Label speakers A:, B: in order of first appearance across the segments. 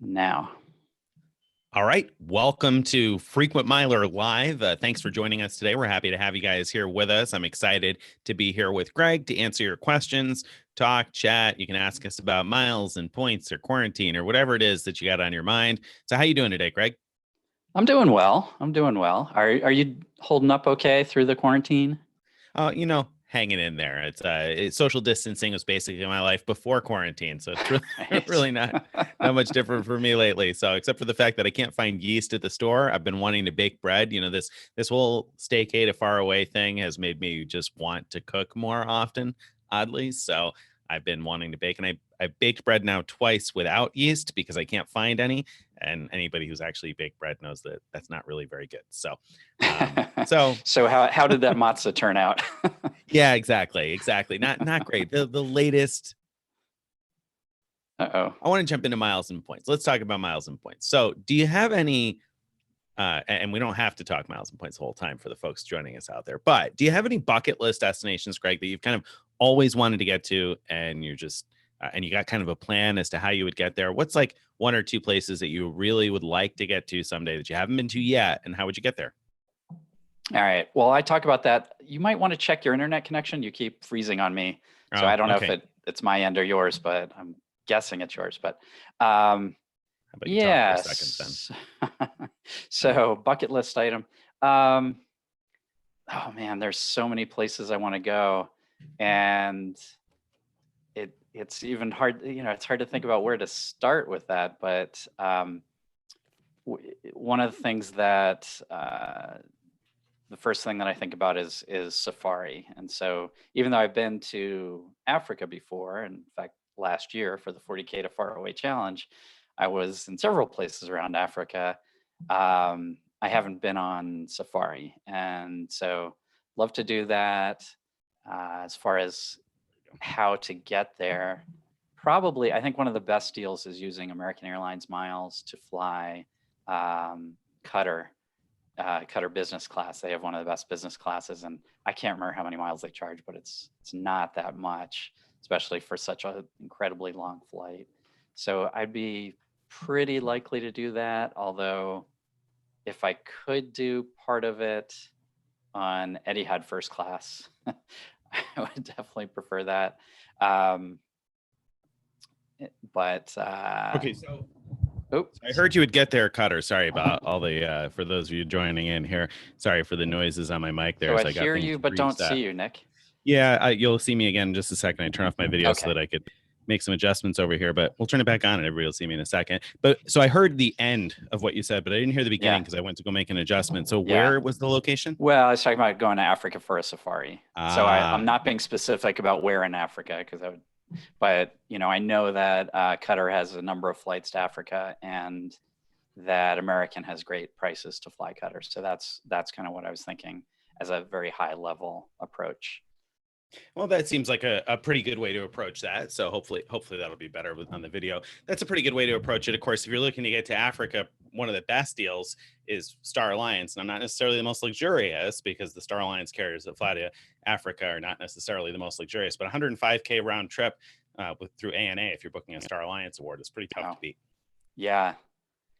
A: now.
B: All right. Welcome to Frequent Miler Live. Thanks for joining us today. We're happy to have you guys here with us. I'm excited to be here with Greg to answer your questions, talk, chat. You can ask us about miles and points or quarantine or whatever it is that you got on your mind. So how you doing today, Greg?
A: I'm doing well. Are you holding up okay through the quarantine?
B: Hanging in there. Social distancing was basically my life before quarantine, so it's really,
A: Right.
B: really not much different for me lately. So except for the fact that I can't find yeast at the store, I've been wanting to bake bread. This whole staycay to far away thing has made me just want to cook more often, oddly. So I've been wanting to bake, and I've baked bread now twice without yeast because I can't find any. And anybody who's actually baked bread knows that that's not really very good. So
A: So how did that matzah turn out?
B: yeah, exactly. Not great. The latest.
A: Uh-oh.
B: I want to jump into miles and points. Let's talk about miles and points. So, do you have any? And we don't have to talk miles and points the whole time for the folks joining us out there. But do you have any bucket list destinations, Greg, that you've kind of always wanted to get to, and you're just and you got kind of a plan as to how you would get there? What's like one or two places that you really would like to get to someday that you haven't been to yet, and how would you get there?
A: All right. Well, I talk about that. You might want to check your internet connection. You keep freezing on me. So I don't know if it's my end or yours, but I'm guessing it's yours. But
B: How about you talk for a
A: yes.
B: second,
A: So bucket list item. Oh man, there's so many places I want to go. And it's even hard, it's hard to think about where to start with that. But one of the things that the first thing that I think about is safari. And so even though I've been to Africa before, in fact, last year for the 40K to Faraway Challenge, I was in several places around Africa. I haven't been on safari. And so love to do that. As far as how to get there, probably, I think one of the best deals is using American Airlines miles to fly Qatar business class. They have one of the best business classes, and I can't remember how many miles they charge, but it's not that much, especially for such an incredibly long flight. So I'd be pretty likely to do that. Although if I could do part of it on Etihad first class, I would definitely prefer that.
B: Okay, so I heard you would get there, Cutter. Sorry about all the for those of you joining in here. Sorry for the noises on my mic there.
A: So I hear you, but don't see you, Nick.
B: Yeah, you'll see me again in just a second. I turn off my video so
A: Okay.
B: that I could make some adjustments over here, but we'll turn it back on and everybody will see me in a second. But so I heard the end of what you said, but I didn't hear the beginning because I went to go make an adjustment. So where was the location?
A: Well, I was talking about going to Africa for a safari. So I'm not being specific about where in Africa because but I know that Qatar has a number of flights to Africa, and that American has great prices to fly Qatar. So that's kind of what I was thinking as a very high level approach.
B: Well, that seems like a pretty good way to approach that. So hopefully that'll be better on the video. That's a pretty good way to approach it. Of course, if you're looking to get to Africa, one of the best deals is Star Alliance. And I'm not necessarily the most luxurious because the Star Alliance carriers that fly to Africa are not necessarily the most luxurious, but 105K round trip through ANA, if you're booking a Star Alliance award, is pretty tough to beat.
A: Yeah.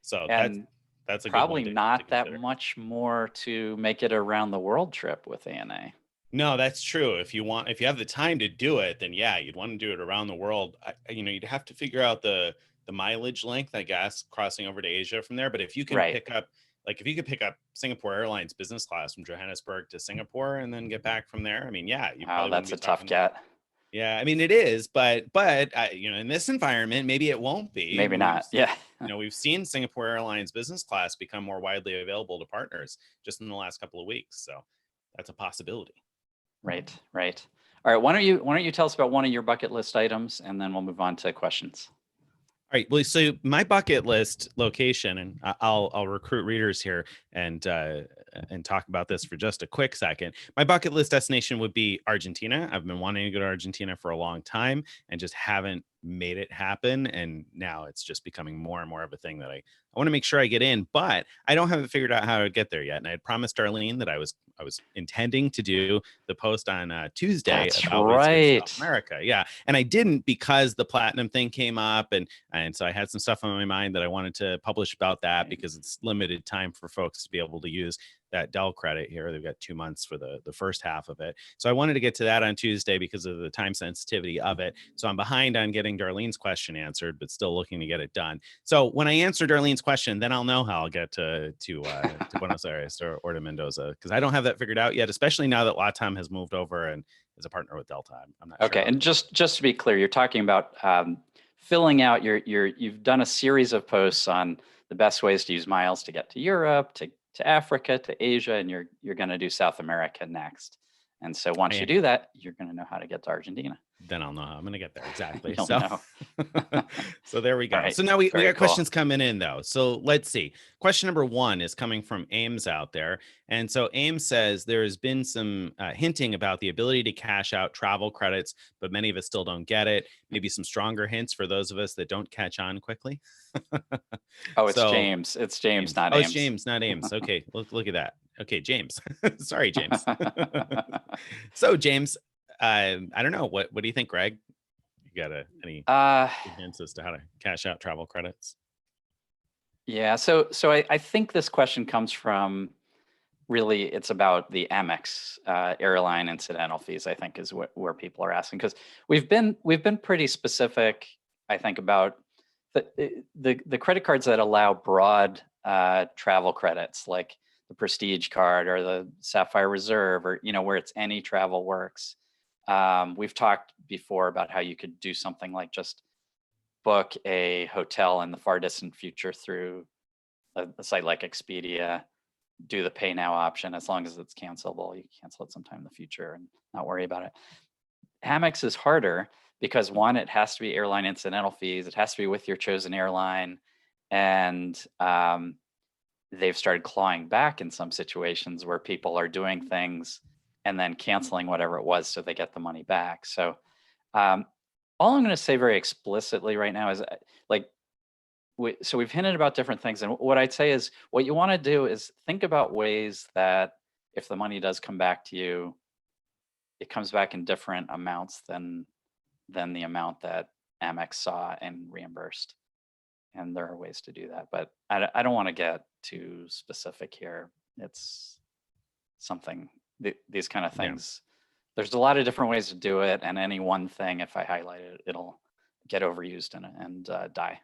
B: So
A: and
B: that's a
A: probably
B: good one
A: not that much more to make it around the world trip with ANA.
B: No, that's true. If you have the time to do it, then yeah, you'd want to do it around the world. You'd have to figure out the mileage length, I guess, crossing over to Asia from there. But if you can pick up, if you could pick up Singapore Airlines business class from Johannesburg to Singapore and then get back from there, I mean, yeah, you probably
A: that's a tough get.
B: Yeah, I mean it is, but in this environment, maybe it won't be.
A: Maybe not. Yeah.
B: We've seen Singapore Airlines business class become more widely available to partners just in the last couple of weeks. So that's a possibility.
A: Right. All right. Why don't you tell us about one of your bucket list items, and then we'll move on to questions.
B: All right. Well, so my bucket list location, and I'll recruit readers here and talk about this for just a quick second. My bucket list destination would be Argentina. I've been wanting to go to Argentina for a long time and just haven't made it happen. And now it's just becoming more and more of a thing that I want to make sure I get in, but I don't have it figured out how to get there yet. And I had promised Darlene that I was intending to do the post on Tuesday
A: That's
B: about ways to get to South
A: right.
B: America. Yeah. And I didn't because the platinum thing came up, and so I had some stuff on my mind that I wanted to publish about that, because it's limited time for folks to be able to use that Dell credit here. They've got 2 months for the first half of it. So I wanted to get to that on Tuesday because of the time sensitivity of it. So I'm behind on getting Darlene's question answered, but still looking to get it done. So when I answer Darlene's question, then I'll know how I'll get to Buenos Aires or to Mendoza, because I don't have that figured out yet, especially now that Latam has moved over and is a partner with Delta. I'm not sure.
A: Okay, and just to be clear, you're talking about filling out you've done a series of posts on the best ways to use miles to get to Europe, to Africa, to Asia, and you're going to do South America next. And so once you do that, you're going to know how to get to Argentina.
B: Then I'll know how I'm going to get there. Exactly.
A: You'll
B: So,
A: know.
B: So there we go.
A: Right.
B: So now we got
A: Cool.
B: questions coming in though. So let's see. Question number 1 is coming from Ames out there. And so Ames says there has been some hinting about the ability to cash out travel credits, but many of us still don't get it. Maybe some stronger hints for those of us that don't catch on quickly.
A: Oh, it's James. It's James, not Ames.
B: It's James, not Ames. Okay, look at that. Okay, James. Sorry, James. So James, I don't know. What do you think, Greg? You got any hints as to how to cash out travel credits?
A: Yeah. So I think this question comes from, really, it's about the Amex airline incidental fees, I think, is where people are asking, because we've been pretty specific, I think, about the credit cards that allow broad travel credits, like the Prestige card or the Sapphire Reserve, or where it's any travel works. We've talked before about how you could do something like just book a hotel in the far distant future through a site like Expedia, do the pay now option. As long as it's cancelable, you can cancel it sometime in the future and not worry about it. Amex is harder because, one, it has to be airline incidental fees. It has to be with your chosen airline. And they've started clawing back in some situations where people are doing things and then canceling whatever it was so they get the money back. So all I'm going to say very explicitly right now is, so we've hinted about different things. And what I'd say is, what you want to do is think about ways that if the money does come back to you, it comes back in different amounts than the amount that Amex saw and reimbursed. And there are ways to do that, but I don't want to get too specific here. It's something, these kind of things, there's a lot of different ways to do it. And any one thing, if I highlight it, it'll get overused and die.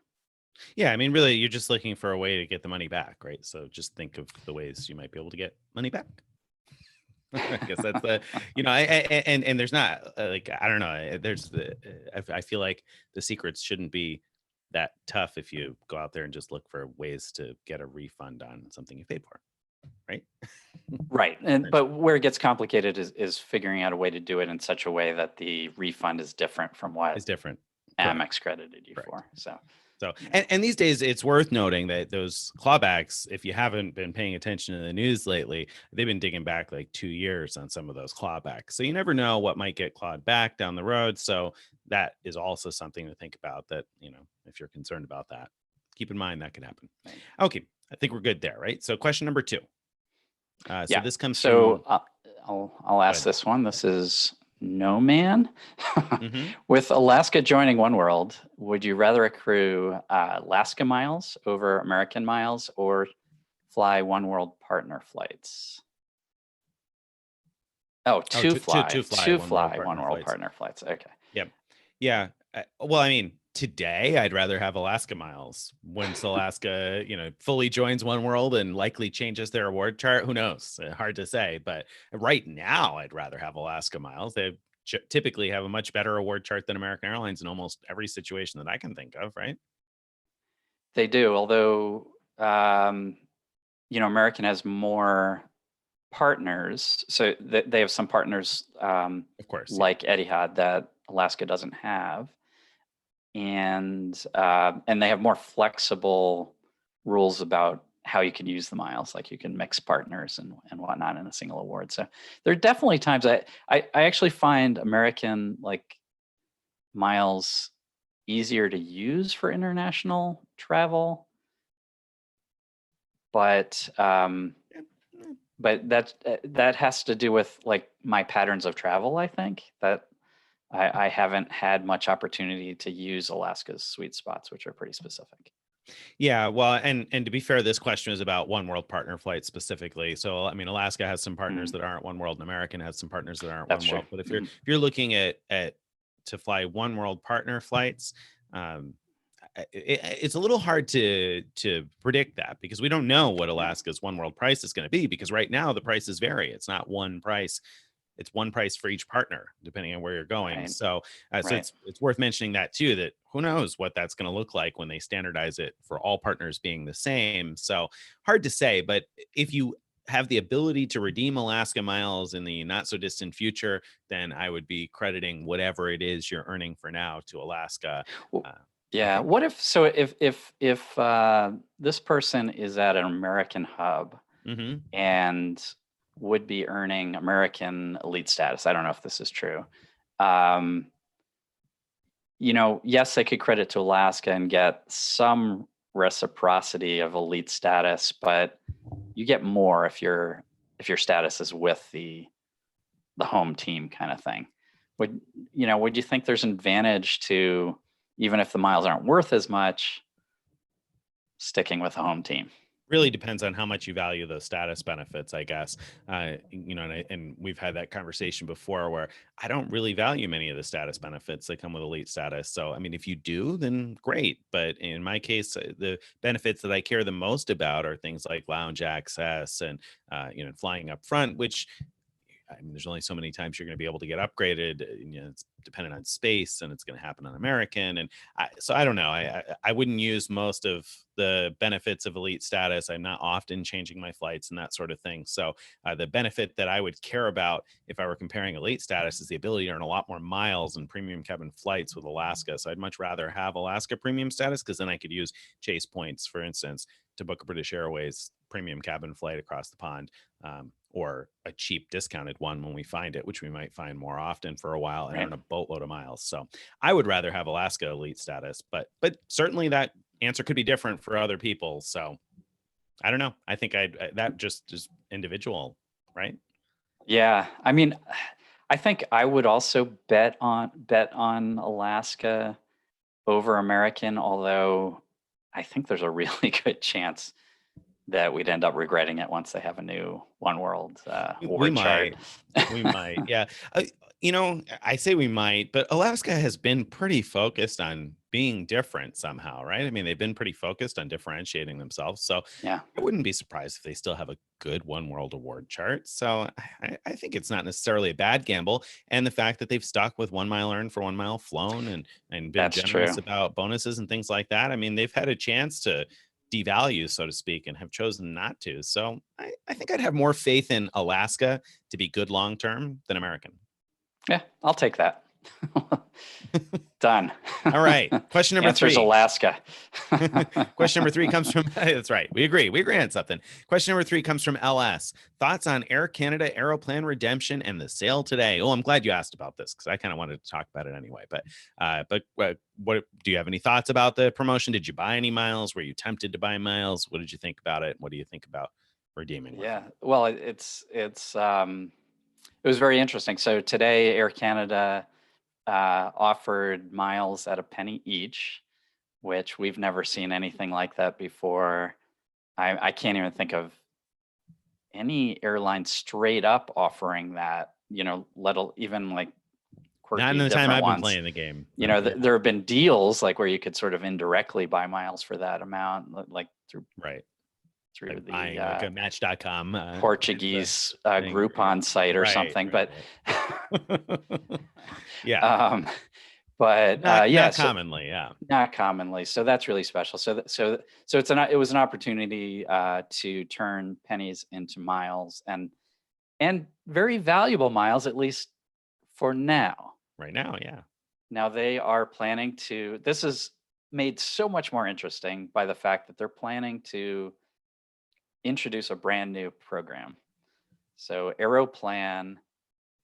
B: Yeah, I mean, really, you're just looking for a way to get the money back, right? So just think of the ways you might be able to get money back. I guess that's the, and there's not I don't know. There's I feel like the secrets shouldn't be that tough if you go out there and just look for ways to get a refund on something you paid for, right?
A: Right. But where it gets complicated is figuring out a way to do it in such a way that the refund is different from what
B: is different.
A: Amex credited you for. So,
B: and these days it's worth noting that those clawbacks, if you haven't been paying attention to the news lately, they've been digging back like 2 years on some of those clawbacks. So you never know what might get clawed back down the road. So that is also something to think about, that, if you're concerned about that, keep in mind that can happen. Okay. I think we're good there, right? So question number 2. So this comes
A: from, I'll ask this one. This is No Man. With Alaska joining Oneworld, would you rather accrue Alaska miles over American miles, or fly Oneworld partner flights? To fly Oneworld partner flights. Okay.
B: Yep. Yeah. Well, I mean, today I'd rather have Alaska miles. Once Alaska, fully joins Oneworld and likely changes their award chart, who knows? Hard to say. But right now, I'd rather have Alaska miles. They typically have a much better award chart than American Airlines in almost every situation that I can think of, right?
A: They do, although American has more partners, so they have some partners,
B: of course,
A: like Etihad, that Alaska doesn't have, and they have more flexible rules about how you can use the miles, like you can mix partners and whatnot in a single award. So there are definitely times I actually find American miles easier to use for international travel, but that has to do with like my patterns of travel. I think that I haven't had much opportunity to use Alaska's sweet spots, which are pretty specific.
B: Yeah, well, and to be fair, this question is about One World partner flights specifically. So, I mean, Alaska has some partners that aren't One World, and American has some partners that aren't
A: That's
B: One
A: true.
B: World. But if you're looking at to fly One World partner flights, um, it's a little hard to predict that because we don't know what Alaska's One World price is going to be, because right now the prices vary. It's not one price. It's one price for each partner, depending on where you're going.
A: Right.
B: So, so
A: Right.
B: it's worth mentioning that too, that who knows what that's going to look like when they standardize it for all partners being the same. So hard to say, but if you have the ability to redeem Alaska miles in the not so distant future, then I would be crediting whatever it is you're earning for now to Alaska.
A: Well,
B: Uh,
A: yeah.
B: okay.
A: What if so? If this person is at an American hub
B: Mm-hmm.
A: and would be earning American elite status, I don't know if this is true. Um, yes, they could credit to Alaska and get some reciprocity of elite status, but you get more if your status is with the home team kind of thing. Would you think there's an advantage to, even if the miles aren't worth as much, sticking with the home team?
B: Really depends on how much you value those status benefits, I guess. And we've had that conversation before where I don't really value many of the status benefits that come with elite status. So, I mean, if you do, then great. But in my case, the benefits that I care the most about are things like lounge access and, flying up front, which, I mean, there's only so many times you're going to be able to get upgraded. It's dependent on space, and it's going to happen on American. And so I don't know. I wouldn't use most of the benefits of elite status. I'm not often changing my flights and that sort of thing. So the benefit that I would care about if I were comparing elite status is the ability to earn a lot more miles and premium cabin flights with Alaska. So I'd much rather have Alaska premium status, because then I could use Chase points, for instance, to book a British Airways premium cabin flight across the pond. Or a cheap discounted one when we find it, which we might find more often for a while, and
A: Right.
B: earn a boatload of miles. So I would rather have Alaska elite status, but certainly that answer could be different for other people. So I don't know. I think that just is individual, right?
A: Yeah. I mean, I think I would also bet on Alaska over American, although I think there's a really good chance that we'd end up regretting it once they have a new One World
B: We
A: award chart.
B: might. We might. Yeah. I say we might, but Alaska has been pretty focused on being different somehow, right? I mean, they've been pretty focused on differentiating themselves. So
A: Yeah.
B: I wouldn't be surprised if they still have a good One World award chart. So I think it's not necessarily a bad gamble. And the fact that they've stuck with 1 mile earned for 1 mile flown, and been
A: That's
B: generous
A: true.
B: about bonuses and things like that. I mean, they've had a chance to devalue, so to speak, and have chosen not to. So I think I'd have more faith in Alaska to be good long term than American.
A: Yeah, I'll take that. Done.
B: All right. Question number
A: Answer's
B: 3.
A: Alaska.
B: Question number 3 comes from, that's right. We agree on something. Question number 3 comes from LS. Thoughts on Air Canada Aeroplan redemption and the sale today? Oh, I'm glad you asked about this, because I kind of wanted to talk about it anyway. But what do you have any thoughts about the promotion? Did you buy any miles? Were you tempted to buy miles? What did you think about it? What do you think about redeeming?
A: Yeah, well, it was very interesting. So today, Air Canada offered miles at a penny each, which we've never seen anything like that before. I can't even think of any airline straight up offering that, even like
B: Not in
A: quirky
B: the time
A: different
B: I've been
A: ones.
B: playing the game.
A: Yeah.
B: Yeah.
A: There have been deals like where you could sort of indirectly buy miles for that amount, like through
B: Right. Like
A: the
B: buying like a Match.com
A: Portuguese
B: thing.
A: Groupon site or
B: Right.
A: something. But
B: Yeah.
A: but
B: Not
A: yeah,
B: commonly. Yeah.
A: not commonly. So that's really special. So it was an opportunity to turn pennies into miles, and very valuable miles, at least for now.
B: Right now. Yeah.
A: Now they are planning to. This is made so much more interesting by the fact that they're planning to introduce a brand new program. So Aeroplan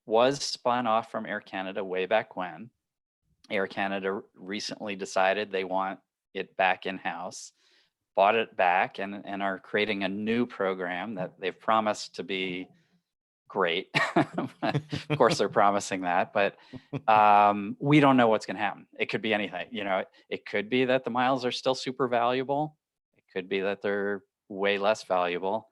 A: was spun off from Air Canada way back when. Air Canada recently decided they want it back in-house, bought it back, and are creating a new program that they've promised to be great. Of course, they're promising that, but we don't know what's going to happen. It could be anything. It could be that the miles are still super valuable. It could be that they're way less valuable.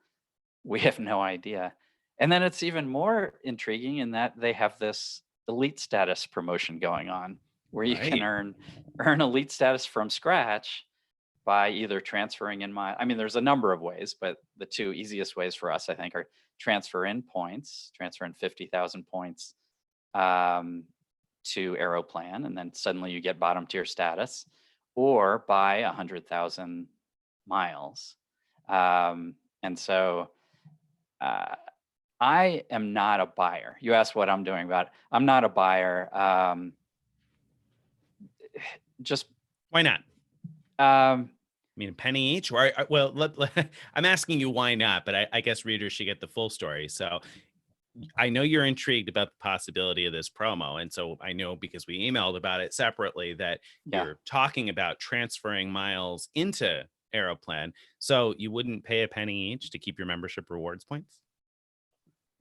A: We have no idea. And then it's even more intriguing in that they have this elite status promotion going on where you can
B: Right.
A: earn elite status from scratch by either transferring in I mean, there's a number of ways, but the two easiest ways for us, I think, are transfer in 50,000 points to Aeroplan, and then suddenly you get bottom tier status, or buy 100,000 miles. And so I am not a buyer. You asked what I'm doing about it. I'm not a buyer. Just
B: Why not? I mean, a penny each, or I'm asking you why not, but I guess readers should get the full story. So I know you're intrigued about the possibility of this promo. And so I know, because we emailed about it separately, that
A: yeah.
B: you're talking about transferring miles into Aeroplan. So you wouldn't pay a penny each to keep your membership rewards points?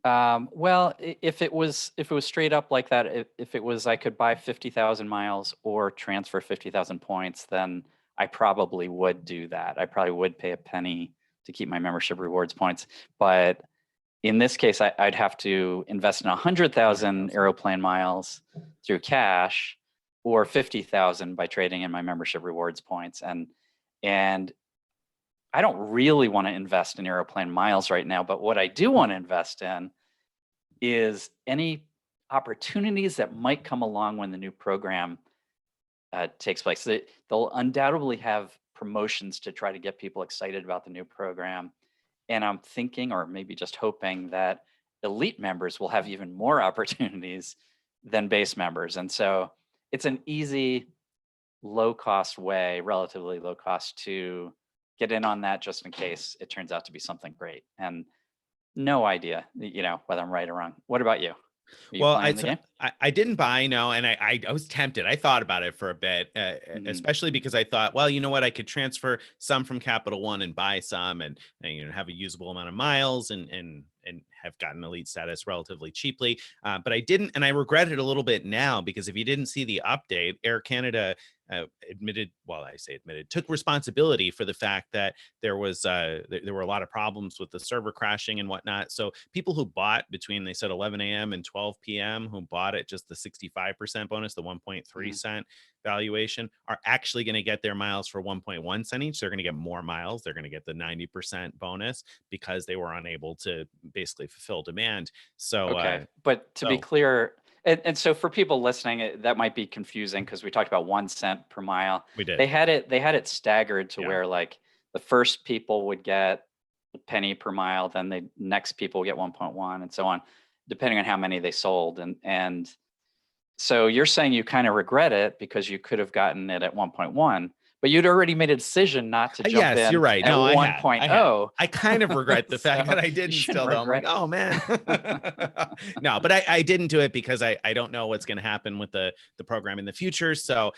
A: Well, if it was straight up like that, if it was I could buy 50,000 miles or transfer 50,000 points, then I probably would do that. I probably would pay a penny to keep my membership rewards points. But in this case, I'd have to invest in 100,000 Aeroplan miles through cash, or 50,000 by trading in my membership rewards points. And I don't really want to invest in Aeroplan miles right now, but what I do want to invest in is any opportunities that might come along when the new program takes place. They'll undoubtedly have promotions to try to get people excited about the new program. And I'm thinking, or maybe just hoping, that elite members will have even more opportunities than base members. And so it's an easy, low-cost way, relatively low cost, to get in on that just in case it turns out to be something great. And no idea, whether I'm right or wrong. What about you? Are you
B: Well,
A: playing the game?
B: I didn't buy, no, and I was tempted. I thought about it for a bit,
A: Mhm.
B: especially because I thought, well, you know what, I could transfer some from Capital One and buy some, and have a usable amount of miles, and have gotten elite status relatively cheaply. But I didn't, and I regret it a little bit now, because if you didn't see the update, Air Canada took responsibility for the fact that there were a lot of problems with the server crashing and whatnot. So people who bought between, they said, 11 a.m. and 12 p.m., who bought at just the 65% bonus, the 1.3
A: Mhm.
B: cent valuation, are actually going to get their miles for 1.1 cent each. They're going to get more miles. They're going to get the 90% bonus, because they were unable to basically fulfill demand. So,
A: Okay, but to be
B: so
A: clear, and so for people listening, that might be confusing because we talked about 1 cent per mile.
B: we did.
A: They had it staggered to
B: Yeah.
A: where, like, the first people would get a penny per mile, then the next people would get 1.1, and so on, depending on how many they sold. And so you're saying you kind of regret it because you could have gotten it at 1.1, but you'd already made a decision not to jump
B: Yes, you're
A: in
B: right.
A: at
B: No, I had.
A: 1.0.
B: I kind of regret the fact
A: So
B: that I
A: you
B: didn't
A: shouldn't
B: still, though. I'm like,
A: regret.
B: oh man. No, but I didn't do it because I don't know what's going to happen with the program in the future. So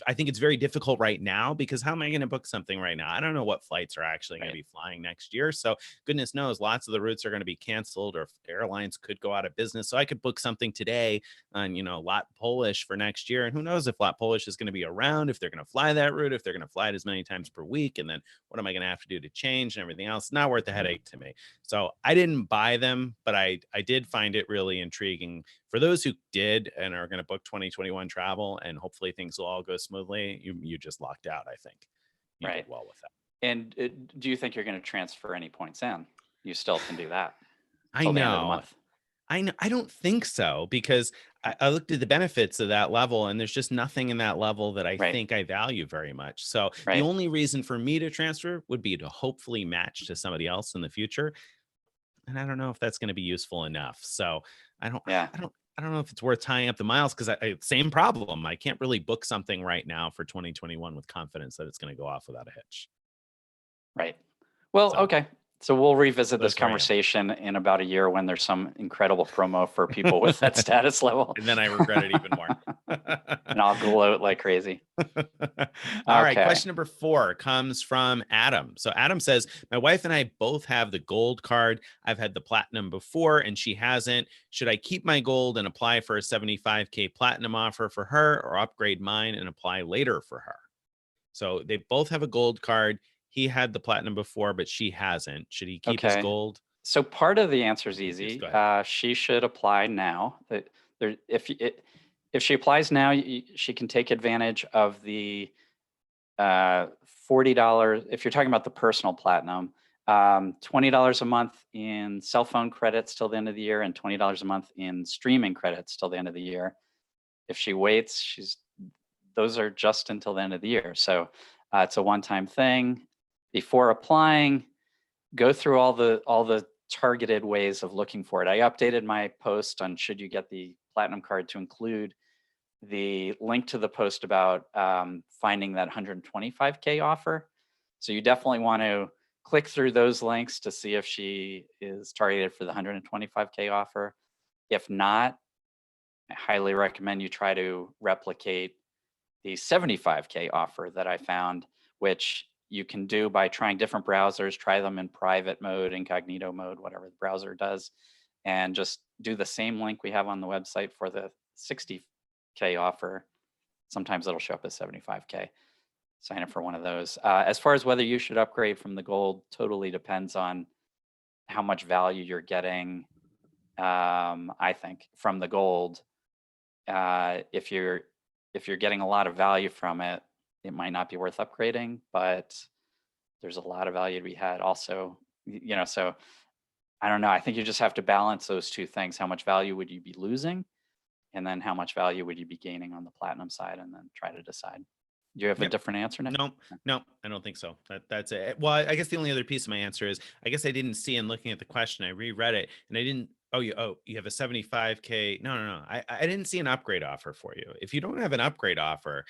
B: I think it's very difficult right now, because how am I going to book something right now? I don't know what flights are actually going to
A: Right.
B: be flying next year. So goodness knows, lots of the routes are going to be canceled, or airlines could go out of business. So I could book something today on, Lot Polish for next year. And who knows if Lot Polish is going to be around, if they're going to fly that route, if they're going to fly it as many times per week. And then what am I going to have to do to change and everything else? Not worth the headache to me. So I didn't buy them, but I did find it really intriguing. For those who did and are going to book 2021 travel, and hopefully things will all go smoothly, you just locked out. I think you did
A: Right.
B: well with that.
A: And do you think you're going to transfer any points in? You still can do that
B: I
A: till the end of the
B: know.
A: month.
B: I know. I don't think so, because I looked at the benefits of that level, and there's just nothing in that level that I
A: Right.
B: think I value very much. So the
A: Right.
B: only reason for me to transfer would be to hopefully match to somebody else in the future. And I don't know if that's going to be useful enough. So I don't,
A: Yeah.
B: I don't, I don't know if it's worth tying up the miles, because same problem. I can't really book something right now for 2021 with confidence that it's going to go off without a hitch.
A: Right. Well,
B: So
A: okay. So we'll revisit
B: Those
A: this
B: are you.
A: conversation in about a year when there's some incredible promo for people with that status level.
B: And then I regret it even more.
A: And I'll gloat like crazy.
B: All right.
A: Okay.
B: Question number 4 comes from Adam. So Adam says, my wife and I both have the gold card. I've had the platinum before and she hasn't. Should I keep my gold and apply for a 75K platinum offer for her, or upgrade mine and apply later for her? So they both have a gold card. He had the platinum before, but she hasn't. Should he keep his gold?
A: So part of the answer is easy.
B: Yes, go ahead.
A: She should apply now. If she applies now, she can take advantage of the $40. If you're talking about the personal platinum, $20 a month in cell phone credits till the end of the year, and $20 a month in streaming credits till the end of the year. If she waits, those are just until the end of the year. So it's a one-time thing. Before applying, go through all the targeted ways of looking for it. I updated my post on should you get the platinum card to include the link to the post about finding that 125K offer. So you definitely want to click through those links to see if she is targeted for the 125K offer. If not, I highly recommend you try to replicate the 75K offer that I found, which you can do by trying different browsers, try them in private mode, incognito mode, whatever the browser does, and just do the same link we have on the website for the 60K offer. Sometimes it'll show up as 75K. Sign up for one of those. As far as whether you should upgrade from the gold, totally depends on how much value you're getting, I think, from the gold. If you're getting a lot of value from it, it might not be worth upgrading, but there's a lot of value to be had also, so I don't know. I think you just have to balance those two things. How much value would you be losing? And then how much value would you be gaining on the platinum side, and then try to decide. Do you have a different answer, Nick?
B: No, I don't think so. That's it. Well, I guess the only other piece of my answer is, I guess I didn't see in looking at the question, I reread it and I didn't, you have a 75K. No. I didn't see an upgrade offer for you. If you don't have an upgrade offer,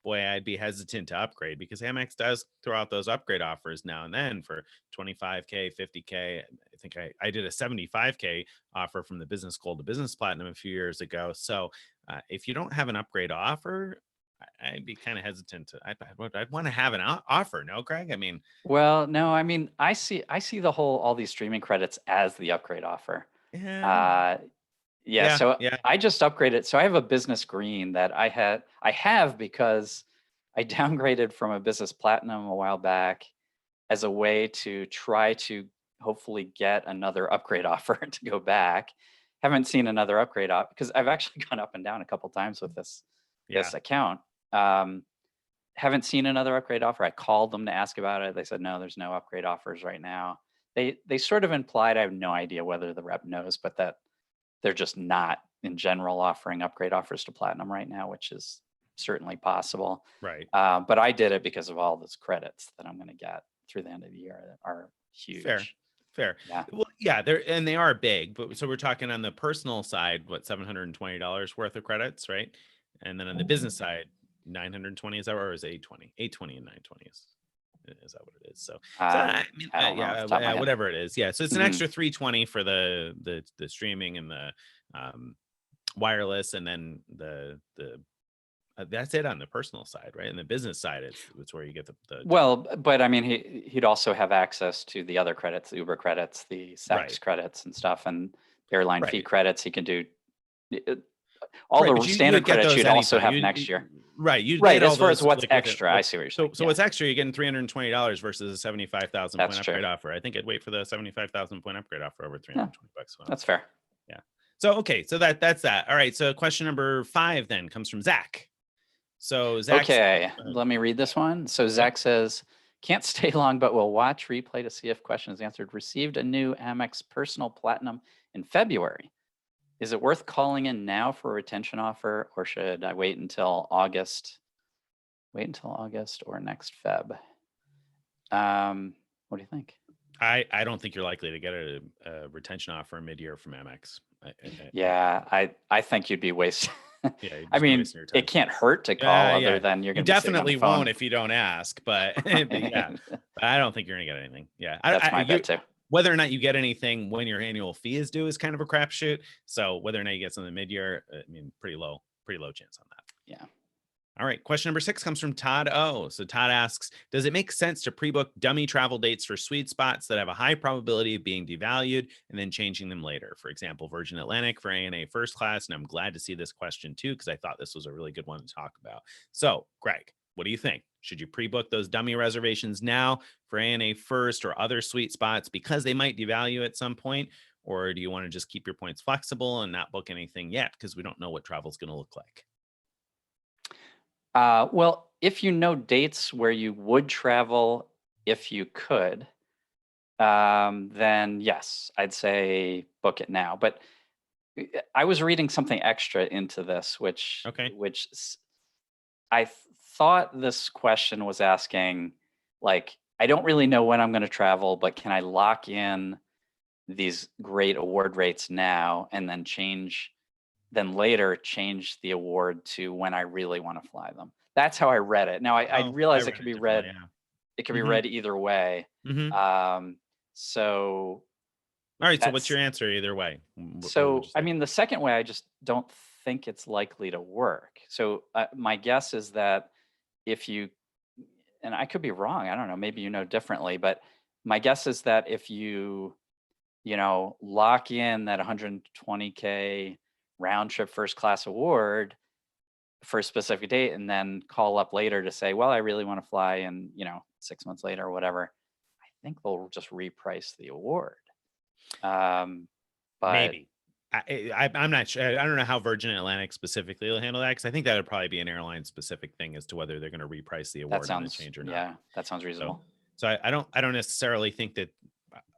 B: boy, I'd be hesitant to upgrade, because Amex does throw out those upgrade offers now and then for 25K, 50K. I think I did a 75K offer from the business gold to business platinum a few years ago. So if you don't have an upgrade offer, I'd be kind of hesitant to. I'd want to have an offer. No, Craig. I mean,
A: well, no. I mean, I see all these streaming credits as the upgrade offer.
B: Yeah.
A: So I just upgraded. So I have a business green that I have because I downgraded from a business platinum a while back as a way to try to hopefully get another upgrade offer to go back. Haven't seen another upgrade offer because I've actually gone up and down a couple times with this account. Haven't seen another upgrade offer. I called them to ask about it. They said, no, there's no upgrade offers right now. They sort of implied, I have no idea whether the rep knows, but that they're just not in general offering upgrade offers to platinum right now, which is certainly possible.
B: Right.
A: But I did it because of all those credits that I'm going to get through the end of the year that are huge.
B: Fair.
A: Yeah.
B: Well, they are big, but so we're talking on the personal side, what, $720 worth of credits, right? And then on the business side, 920, is that, or is it 820? 820 and 920 is that what it is? So I mean, whatever it is. Yeah. So it's an extra 320 for the streaming and the wireless, and then the that's it on the personal side, right? And the business side, it's where you get the
A: well, but I mean, he'd also have access to the other credits, the Uber credits, the Saks credits and stuff, and airline fee credits. He can do all the standard credits you'd also have next year.
B: Right.
A: As far as what's extra, I see what you're saying.
B: So what's extra, you're getting $320 versus a 75,000 point upgrade offer. I think I'd wait for the 75,000 point upgrade offer over $320.
A: That's fair.
B: Yeah. So, okay. So that's that. All right. So question number 5 then comes from Zach. So Zach.
A: Okay. Let me read this one. So Zach says, can't stay long, but will watch replay to see if question is answered. Received a new Amex personal platinum in February. Is it worth calling in now for a retention offer, or should I wait until August? Wait until August or next Feb? What do you think?
B: I don't think you're likely to get a retention offer mid-year from Amex.
A: I think you'd be wasting.
B: I
A: mean, it can't hurt to call other than you're going to
B: definitely won't if you don't ask, but yeah, I don't think you're going to get anything. Yeah.
A: That's my bet too.
B: whether or not you get anything when your annual fee is due is kind of a crapshoot. So whether or not you get something mid-year, I mean, pretty low chance on that.
A: Yeah.
B: All right. Question number 6 comes from Todd O. So Todd asks, does it make sense to pre-book dummy travel dates for sweet spots that have a high probability of being devalued and then changing them later? For example, Virgin Atlantic for ANA first class. And I'm glad to see this question too, because I thought this was a really good one to talk about. So Greg, what do you think? Should you pre-book those dummy reservations now for ANA first or other sweet spots because they might devalue at some point? Or do you want to just keep your points flexible and not book anything yet because we don't know what travel is going to look like?
A: Well, if you know dates where you would travel if you could, then yes, I'd say book it now. But I was reading something extra into this, which I thought this question was asking, like, I don't really know when I'm going to travel, but can I lock in these great award rates now and then later change the award to when I really want to fly them? That's how I read it. Now I realize it could be read.
B: Yeah.
A: It can be read either way. So.
B: All right. So what's your answer either way?
A: So, I mean, the second way, I just don't think it's likely to work. So my guess is that if you, and I could be wrong, I don't know, maybe you know differently, but my guess is that if you lock in that 120K round trip first class award for a specific date and then call up later to say, well, I really want to fly in, 6 months later or whatever, I think they'll just reprice the award. But
B: maybe. I'm not sure. I don't know how Virgin Atlantic specifically will handle that, because I think that would probably be an airline specific thing as to whether they're going to reprice the award on the change or not.
A: Yeah, that sounds reasonable.
B: So I don't necessarily think that.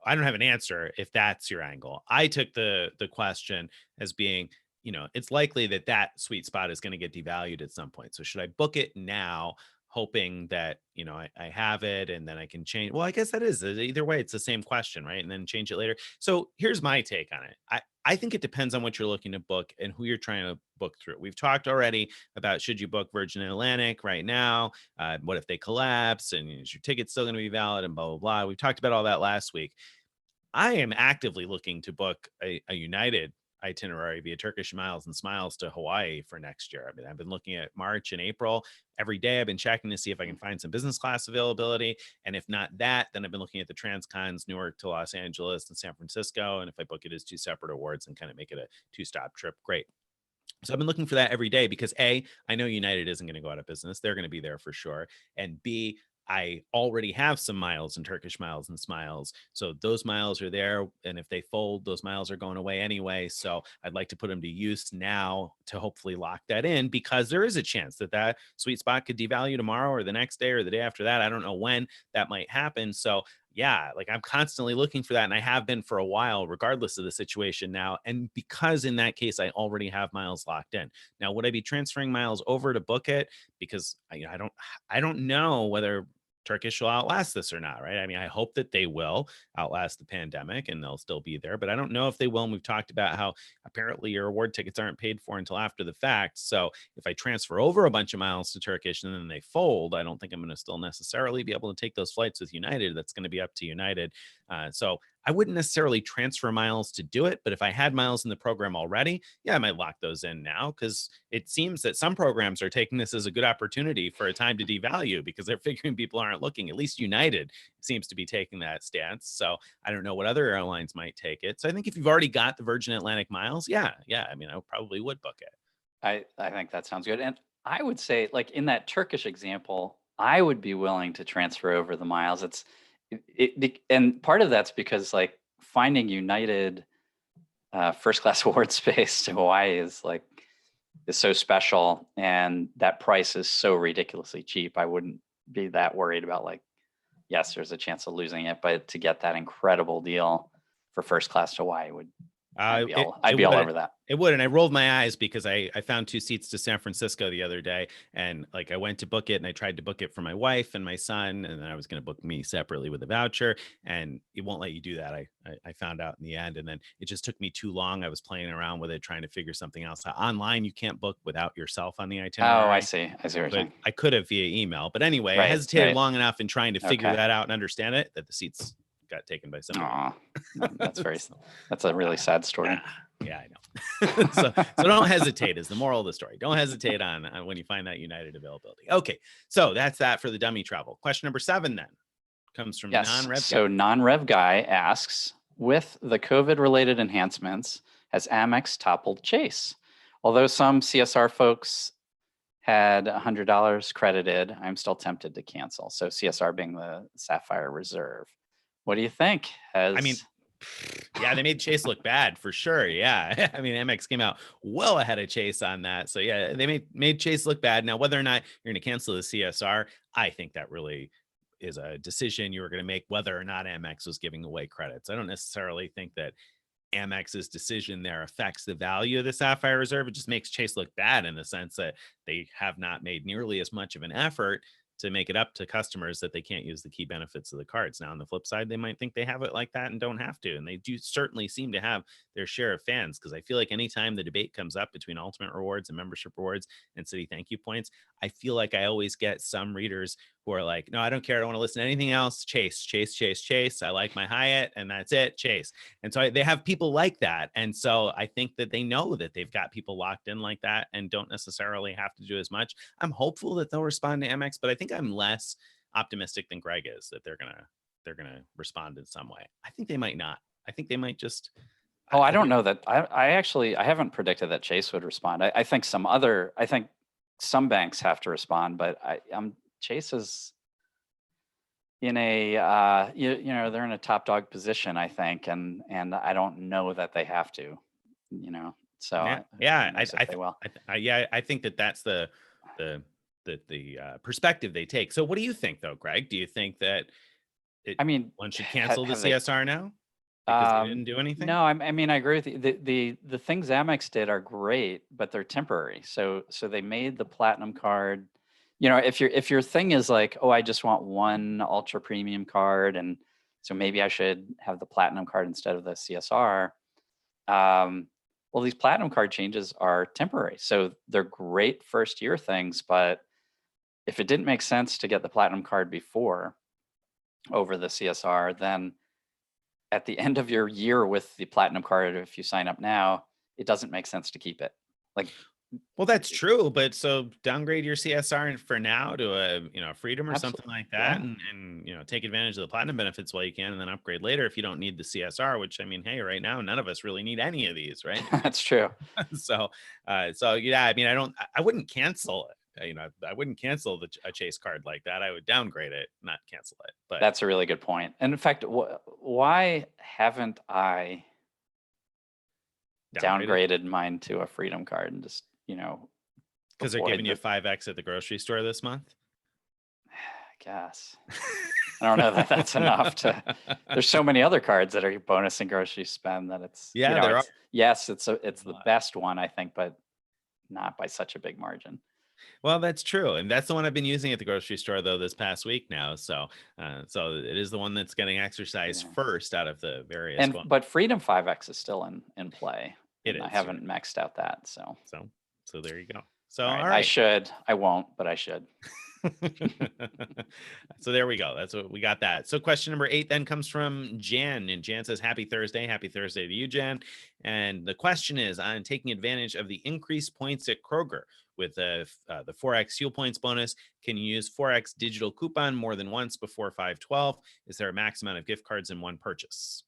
B: I don't have an answer if that's your angle. I took the question as being, it's likely that sweet spot is going to get devalued at some point. So should I book it now, hoping that, I have it and then I can change? Well, I guess that is either way. It's the same question, right? And then change it later. So here's my take on it. I think it depends on what you're looking to book and who you're trying to book through. We've talked already about, should you book Virgin Atlantic right now? What if they collapse, and is your ticket still going to be valid, and blah, blah, blah. We've talked about all that last week. I am actively looking to book a United itinerary via Turkish Miles and Smiles to Hawaii for next year. I mean, I've been looking at March and April. Every day I've been checking to see if I can find some business class availability. And if not that, then I've been looking at the transcons, Newark to Los Angeles and San Francisco. And if I book it as 2 separate awards and kind of make it a 2-stop trip, great. So I've been looking for that every day because A, I know United isn't going to go out of business. They're going to be there for sure. And B, I already have some miles in Turkish Miles and Smiles. So those miles are there. And if they fold, those miles are going away anyway. So I'd like to put them to use now to hopefully lock that in, because there is a chance that sweet spot could devalue tomorrow or the next day or the day after that. I don't know when that might happen. So yeah, like I'm constantly looking for that. And I have been for a while, regardless of the situation now. And because in that case, I already have miles locked in. Now, would I be transferring miles over to book it? Because I don't know whether Turkish will outlast this or not, right? I mean, I hope that they will outlast the pandemic and they'll still be there, but I don't know if they will. And we've talked about how apparently your award tickets aren't paid for until after the fact. So if I transfer over a bunch of miles to Turkish and then they fold, I don't think I'm going to still necessarily be able to take those flights with United. That's going to be up to United. So I wouldn't necessarily transfer miles to do it, but if I had miles in the program already, yeah, I might lock those in now, because it seems that some programs are taking this as a good opportunity for a time to devalue because they're figuring people aren't looking. At least United seems to be taking that stance. So I don't know what other airlines might take it. So I think if you've already got the Virgin Atlantic miles, yeah, I mean, I probably would book it.
A: I think that sounds good. And I would say, like in that Turkish example, I would be willing to transfer over the miles. And part of that's because like finding United first class award space to Hawaii is so special, and that price is so ridiculously cheap. I wouldn't be that worried about, like, yes, there's a chance of losing it, but to get that incredible deal for first class to Hawaii I'd be all over that.
B: It would. And I rolled my eyes because I found 2 seats to San Francisco the other day. And like, I went to book it and I tried to book it for my wife and my son. And then I was going to book me separately with a voucher, and it won't let you do that. I found out in the end. And then it just took me too long. I was playing around with it, trying to figure something else out. Online, you can't book without yourself on the itinerary.
A: Oh, I see what you're saying.
B: I could have via email. But anyway, I hesitated long enough in trying to figure that out and understand it, that the seats got taken by somebody.
A: Aw, that's a really sad story.
B: Yeah, I know. So don't hesitate is the moral of the story. Don't hesitate on when you find that United availability. Okay, so that's that for the dummy travel. Question number 7 then comes from non-rev.
A: So non-rev guy asks, with the COVID-related enhancements, has Amex toppled Chase? Although some CSR folks had $100 credited, I'm still tempted to cancel. So CSR being the Sapphire Reserve. What do you think?
B: I mean, yeah, they made Chase look bad for sure. Yeah. I mean, Amex came out well ahead of Chase on that. So yeah, they made Chase look bad. Now, whether or not you're going to cancel the CSR, I think that really is a decision you were going to make whether or not Amex was giving away credits. I don't necessarily think that Amex's decision there affects the value of the Sapphire Reserve. It just makes Chase look bad in the sense that they have not made nearly as much of an effort to make it up to customers that they can't use the key benefits of the cards. Now, on the flip side, they might think they have it like that and don't have to. And they do certainly seem to have their share of fans, because I feel like anytime the debate comes up between ultimate rewards and membership rewards and city thank you points, I feel like I always get some readers who are like, no, I don't care. I don't want to listen to anything else. Chase. I like my Hyatt and that's it. Chase. And so they have people like that. And so I think that they know that they've got people locked in like that and don't necessarily have to do as much. I'm hopeful that they'll respond to Amex, but I think I'm less optimistic than Greg is that they're gonna respond in some way. I think they might not. I think they might just.
A: Oh, I don't know that. I haven't predicted that Chase would respond. I think some banks have to respond, but Chase is in a they're in a top dog position, I think, and I don't know that they have to, So
B: I think that's the perspective they take. So what do you think though, Greg? Do you think that one should cancel the CSR now because they didn't do anything?
A: No, I mean, I agree with you. The things Amex did are great, but they're temporary. So they made the Platinum card. If your thing is like, oh, I just want one ultra premium card, and so maybe I should have the Platinum card instead of the CSR. Well, these Platinum card changes are temporary, so they're great first year things. But if it didn't make sense to get the Platinum card before over the CSR, then at the end of your year with the Platinum card, if you sign up now, it doesn't make sense to keep it.
B: Well, that's true, but so downgrade your CSR for now to a Freedom or something like that,
A: yeah.
B: and take advantage of the Platinum benefits while you can, and then upgrade later if you don't need the CSR. Which, I mean, hey, right now none of us really need any of these, right?
A: That's true.
B: So yeah, I mean, I wouldn't cancel it. I wouldn't cancel a Chase card like that. I would downgrade it, not cancel it. But
A: that's a really good point. And in fact, why haven't I downgraded mine to a Freedom card and just
B: because they're giving you 5x at the grocery store this month?
A: I guess. I don't know that that's enough there's so many other cards that are bonus and grocery spend that it's yes, it's the best one, I think, but not by such a big margin.
B: Well, that's true, and that's the one I've been using at the grocery store though this past week now. So it is the one that's getting exercised first out of the various.
A: But Freedom 5x is still in play.
B: It is.
A: I haven't maxed out that, so
B: there you go. So
A: all right. I won't, but I should.
B: So there we go. That's what we got that. So question number 8 then comes from Jan, and Jan says, happy Thursday to you, Jan. And the question is, on taking advantage of the increased points at Kroger with the 4x fuel points bonus, can you use 4x digital coupon more than once before 5/12? Is there a max amount of gift cards in one purchase?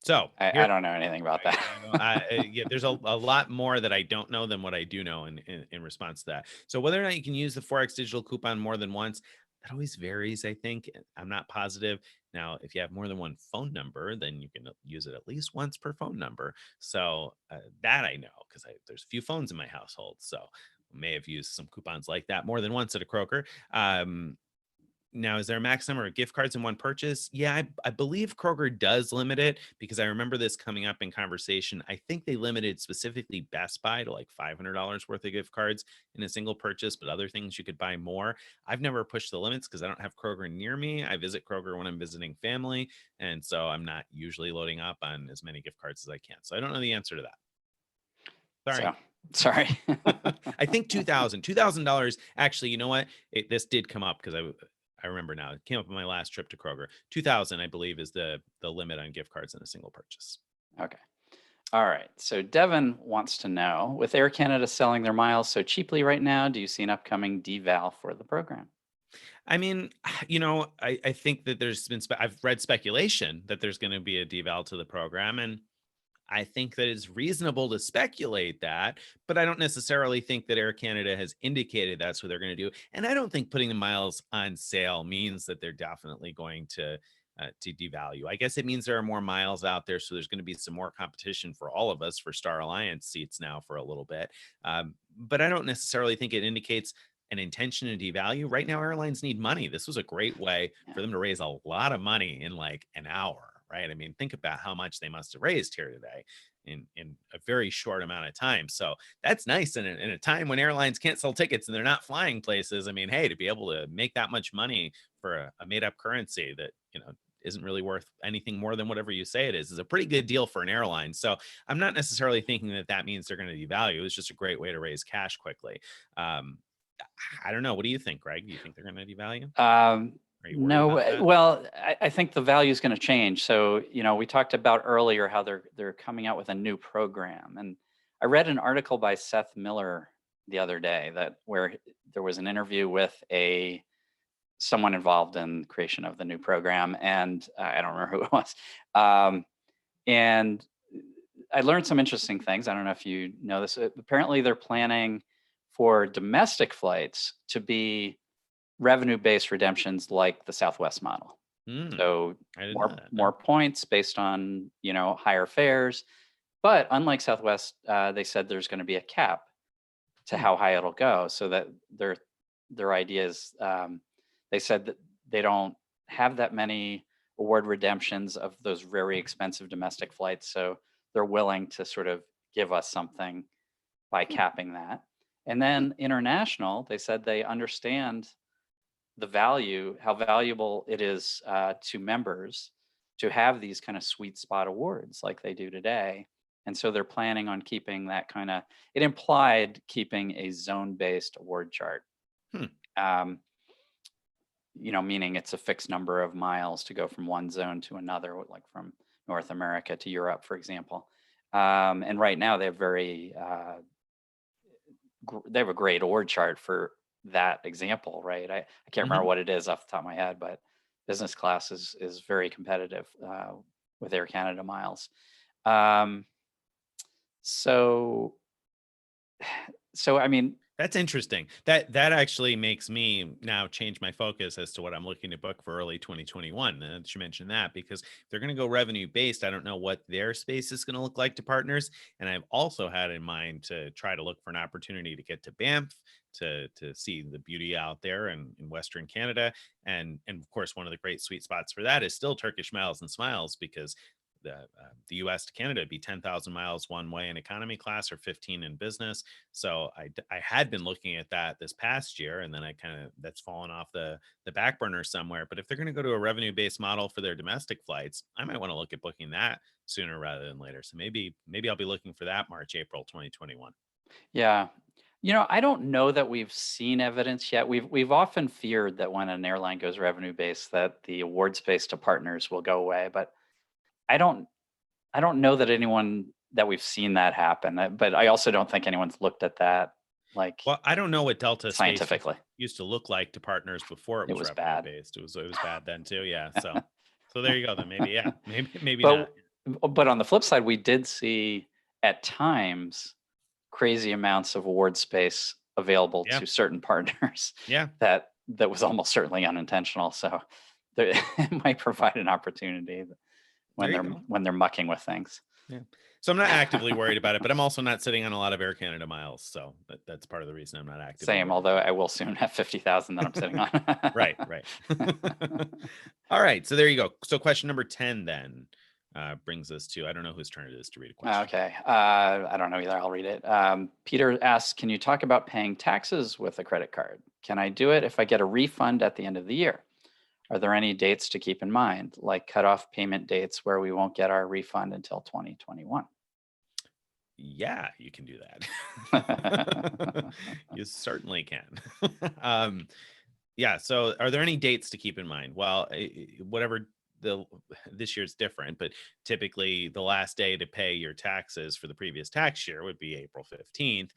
B: So
A: I don't know anything about that.
B: There's a lot more that I don't know than what I do know in response to that. So whether or not you can use the 4x digital coupon more than once, that always varies, I think. I'm not positive. Now, if you have more than one phone number, then you can use it at least once per phone number. So that I know, because there's a few phones in my household. So may have used some coupons like that more than once at a Kroger. Now, is there a max number of gift cards in one purchase? Yeah, I believe Kroger does limit it, because I remember this coming up in conversation. I think they limited specifically Best Buy to like $500 worth of gift cards in a single purchase, but other things you could buy more. I've never pushed the limits because I don't have Kroger near me. I visit Kroger when I'm visiting family, and so I'm not usually loading up on as many gift cards as I can. So I don't know the answer to that. Sorry. I think $2,000. Actually, you know what? This did come up because I I remember now. It came up on my last trip to Kroger. 2,000, I believe, is the limit on gift cards in a single purchase.
A: Okay. All right. So Devin wants to know, with Air Canada selling their miles so cheaply right now, do you see an upcoming deval for the program?
B: I mean, I think that I've read speculation that there's going to be a deval to the program, and I think that it's reasonable to speculate that, but I don't necessarily think that Air Canada has indicated that's what they're going to do. And I don't think putting the miles on sale means that they're definitely going to devalue. I guess it means there are more miles out there, so there's going to be some more competition for all of us for Star Alliance seats now for a little bit. But I don't necessarily think it indicates an intention to devalue. Right now, airlines need money. This was a great way for them to raise a lot of money in like an hour. Right. I mean, think about how much they must have raised here today in a very short amount of time. So that's nice. And in a time when airlines can't sell tickets and they're not flying places, I mean, hey, to be able to make that much money for a made up currency that, isn't really worth anything more than whatever you say it is a pretty good deal for an airline. So I'm not necessarily thinking that that means they're going to devalue. It's just a great way to raise cash quickly. I don't know. What do you think, Greg? Do you think they're going to devalue? Are you worried
A: No,
B: about that?
A: well, I think the value is going to change. So, we talked about earlier how they're coming out with a new program, and I read an article by Seth Miller the other day where there was an interview with someone involved in the creation of the new program, and I don't remember who it was. And I learned some interesting things. I don't know if you know this. Apparently, they're planning for domestic flights to be revenue-based redemptions like the Southwest model. So
B: I didn't know that.
A: more points based on higher fares. But unlike Southwest, they said there's going to be a cap to how high it'll go. So that their idea is, they said that they don't have that many award redemptions of those very expensive domestic flights. So they're willing to sort of give us something by capping that. And then international, they said they understand how valuable it is to members to have these kind of sweet spot awards like they do today. And so they're planning on keeping that it implied keeping a zone-based award chart. Meaning it's a fixed number of miles to go from one zone to another, like from North America to Europe, for example. And right now they have they have a great award chart for that example, right? I can't remember what it is off the top of my head, but business class is very competitive with Air Canada miles. So I mean,
B: that's interesting. That actually makes me now change my focus as to what I'm looking to book for early 2021. That you mentioned that, because if they're going to go revenue based, I don't know what their space is going to look like to partners. And I've also had in mind to try to look for an opportunity to get to Banff to see the beauty out there in Western Canada. And of course, one of the great sweet spots for that is still Turkish Miles and Smiles, because the US to Canada would be 10,000 miles one way in economy class or 15 in business. So I had been looking at that this past year, and then that's fallen off the back burner somewhere. But if they're going to go to a revenue based model for their domestic flights, I might want to look at booking that sooner rather than later. So maybe I'll be looking for that March, April 2021.
A: Yeah. I don't know that we've seen evidence yet. We've often feared that when an airline goes revenue based, that the award space to partners will go away, but I don't know that we've seen that happen. But I also don't think anyone's looked at that
B: Well, I don't know what Delta
A: scientifically
B: Space used to look like to partners before it was revenue
A: bad.
B: based. It was bad then too. Yeah. So there you go. Then maybe
A: but,
B: not.
A: But on the flip side, we did see at times crazy amounts of award space available to certain partners.
B: Yeah.
A: That was almost certainly unintentional. So it might provide an opportunity when they're mucking with things.
B: Yeah. So I'm not actively worried about it, but I'm also not sitting on a lot of Air Canada miles. So that's part of the reason I'm not actively.
A: Same, although I will soon have 50,000 that I'm sitting on.
B: Right. All right. So there you go. So question number 10 then brings us to, I don't know whose turn it is to read a question.
A: Okay. I don't know either. I'll read it. Peter asks, can you talk about paying taxes with a credit card? Can I do it if I get a refund at the end of the year? Are there any dates to keep in mind, like cutoff payment dates where we won't get our refund until 2021?
B: Yeah, you can do that. You certainly can. Yeah. So are there any dates to keep in mind? Well, whatever this year's different, but typically the last day to pay your taxes for the previous tax year would be April 15th.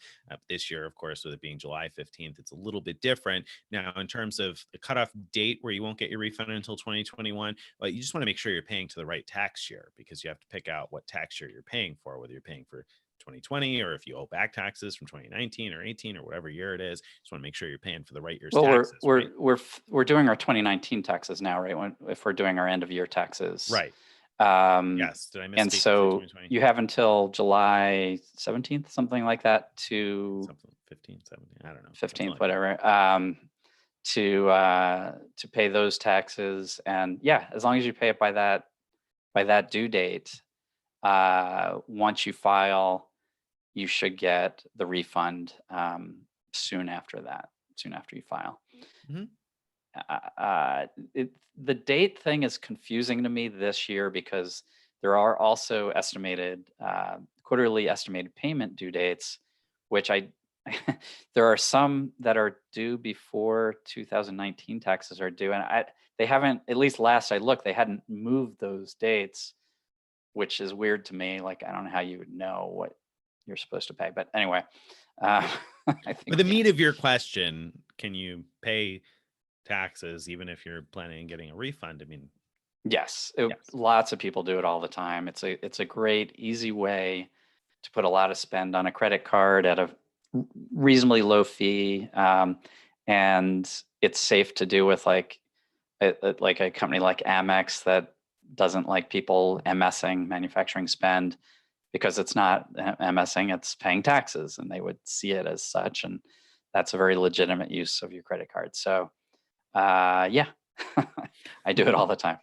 B: This year, of course, with it being July 15th, it's a little bit different. Now, in terms of the cutoff date where you won't get your refund until 2021, well, you just want to make sure you're paying to the right tax year, because you have to pick out what tax year you're paying for, whether you're paying for 2020 or if you owe back taxes from 2019 or 18 or whatever year it is. Just want to make sure you're paying for the right year's
A: Well,
B: taxes, right?
A: we're doing our 2019 taxes now, right? If we're doing our end of year taxes.
B: Right.
A: Um,
B: Yes. Did I
A: and
B: misspeak and say
A: so
B: 2020?
A: you have until July 17th, something like that, to
B: Something 15, 17, I don't know.
A: 15th,
B: Something like that.
A: whatever, to pay those taxes. And yeah, as long as you pay it by that due date, once you file, you should get the refund soon after you file.
B: Mhm.
A: The date thing is confusing to me this year because there are also quarterly estimated payment due dates, which there are some that are due before 2019 taxes are due, and they haven't, at least last I looked, they hadn't moved those dates, which is weird to me. Like, I don't know how you would know what you're supposed to pay, but anyway, I think
B: But the meat of your question, can you pay taxes even if you're planning on getting a refund? I mean,
A: yes,
B: yes.
A: lots of people do it all the time. It's a great, easy way to put a lot of spend on a credit card at a reasonably low fee, and it's safe to do with like a company like Amex that doesn't like people MSing manufacturing spend, because it's not MSing, it's paying taxes, and they would see it as such, and that's a very legitimate use of your credit card. So yeah, I do it all the time.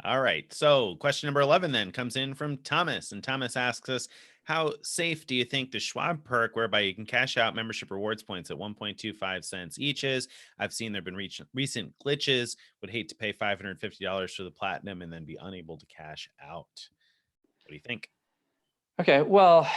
B: All right. So question number 11 then comes in from Thomas. And Thomas asks us, how safe do you think the Schwab perk, whereby you can cash out membership rewards points at 1.25 cents each, is? I've seen there have been recent glitches. Would hate to pay $550 for the platinum and then be unable to cash out. What do you think?
A: Okay, well,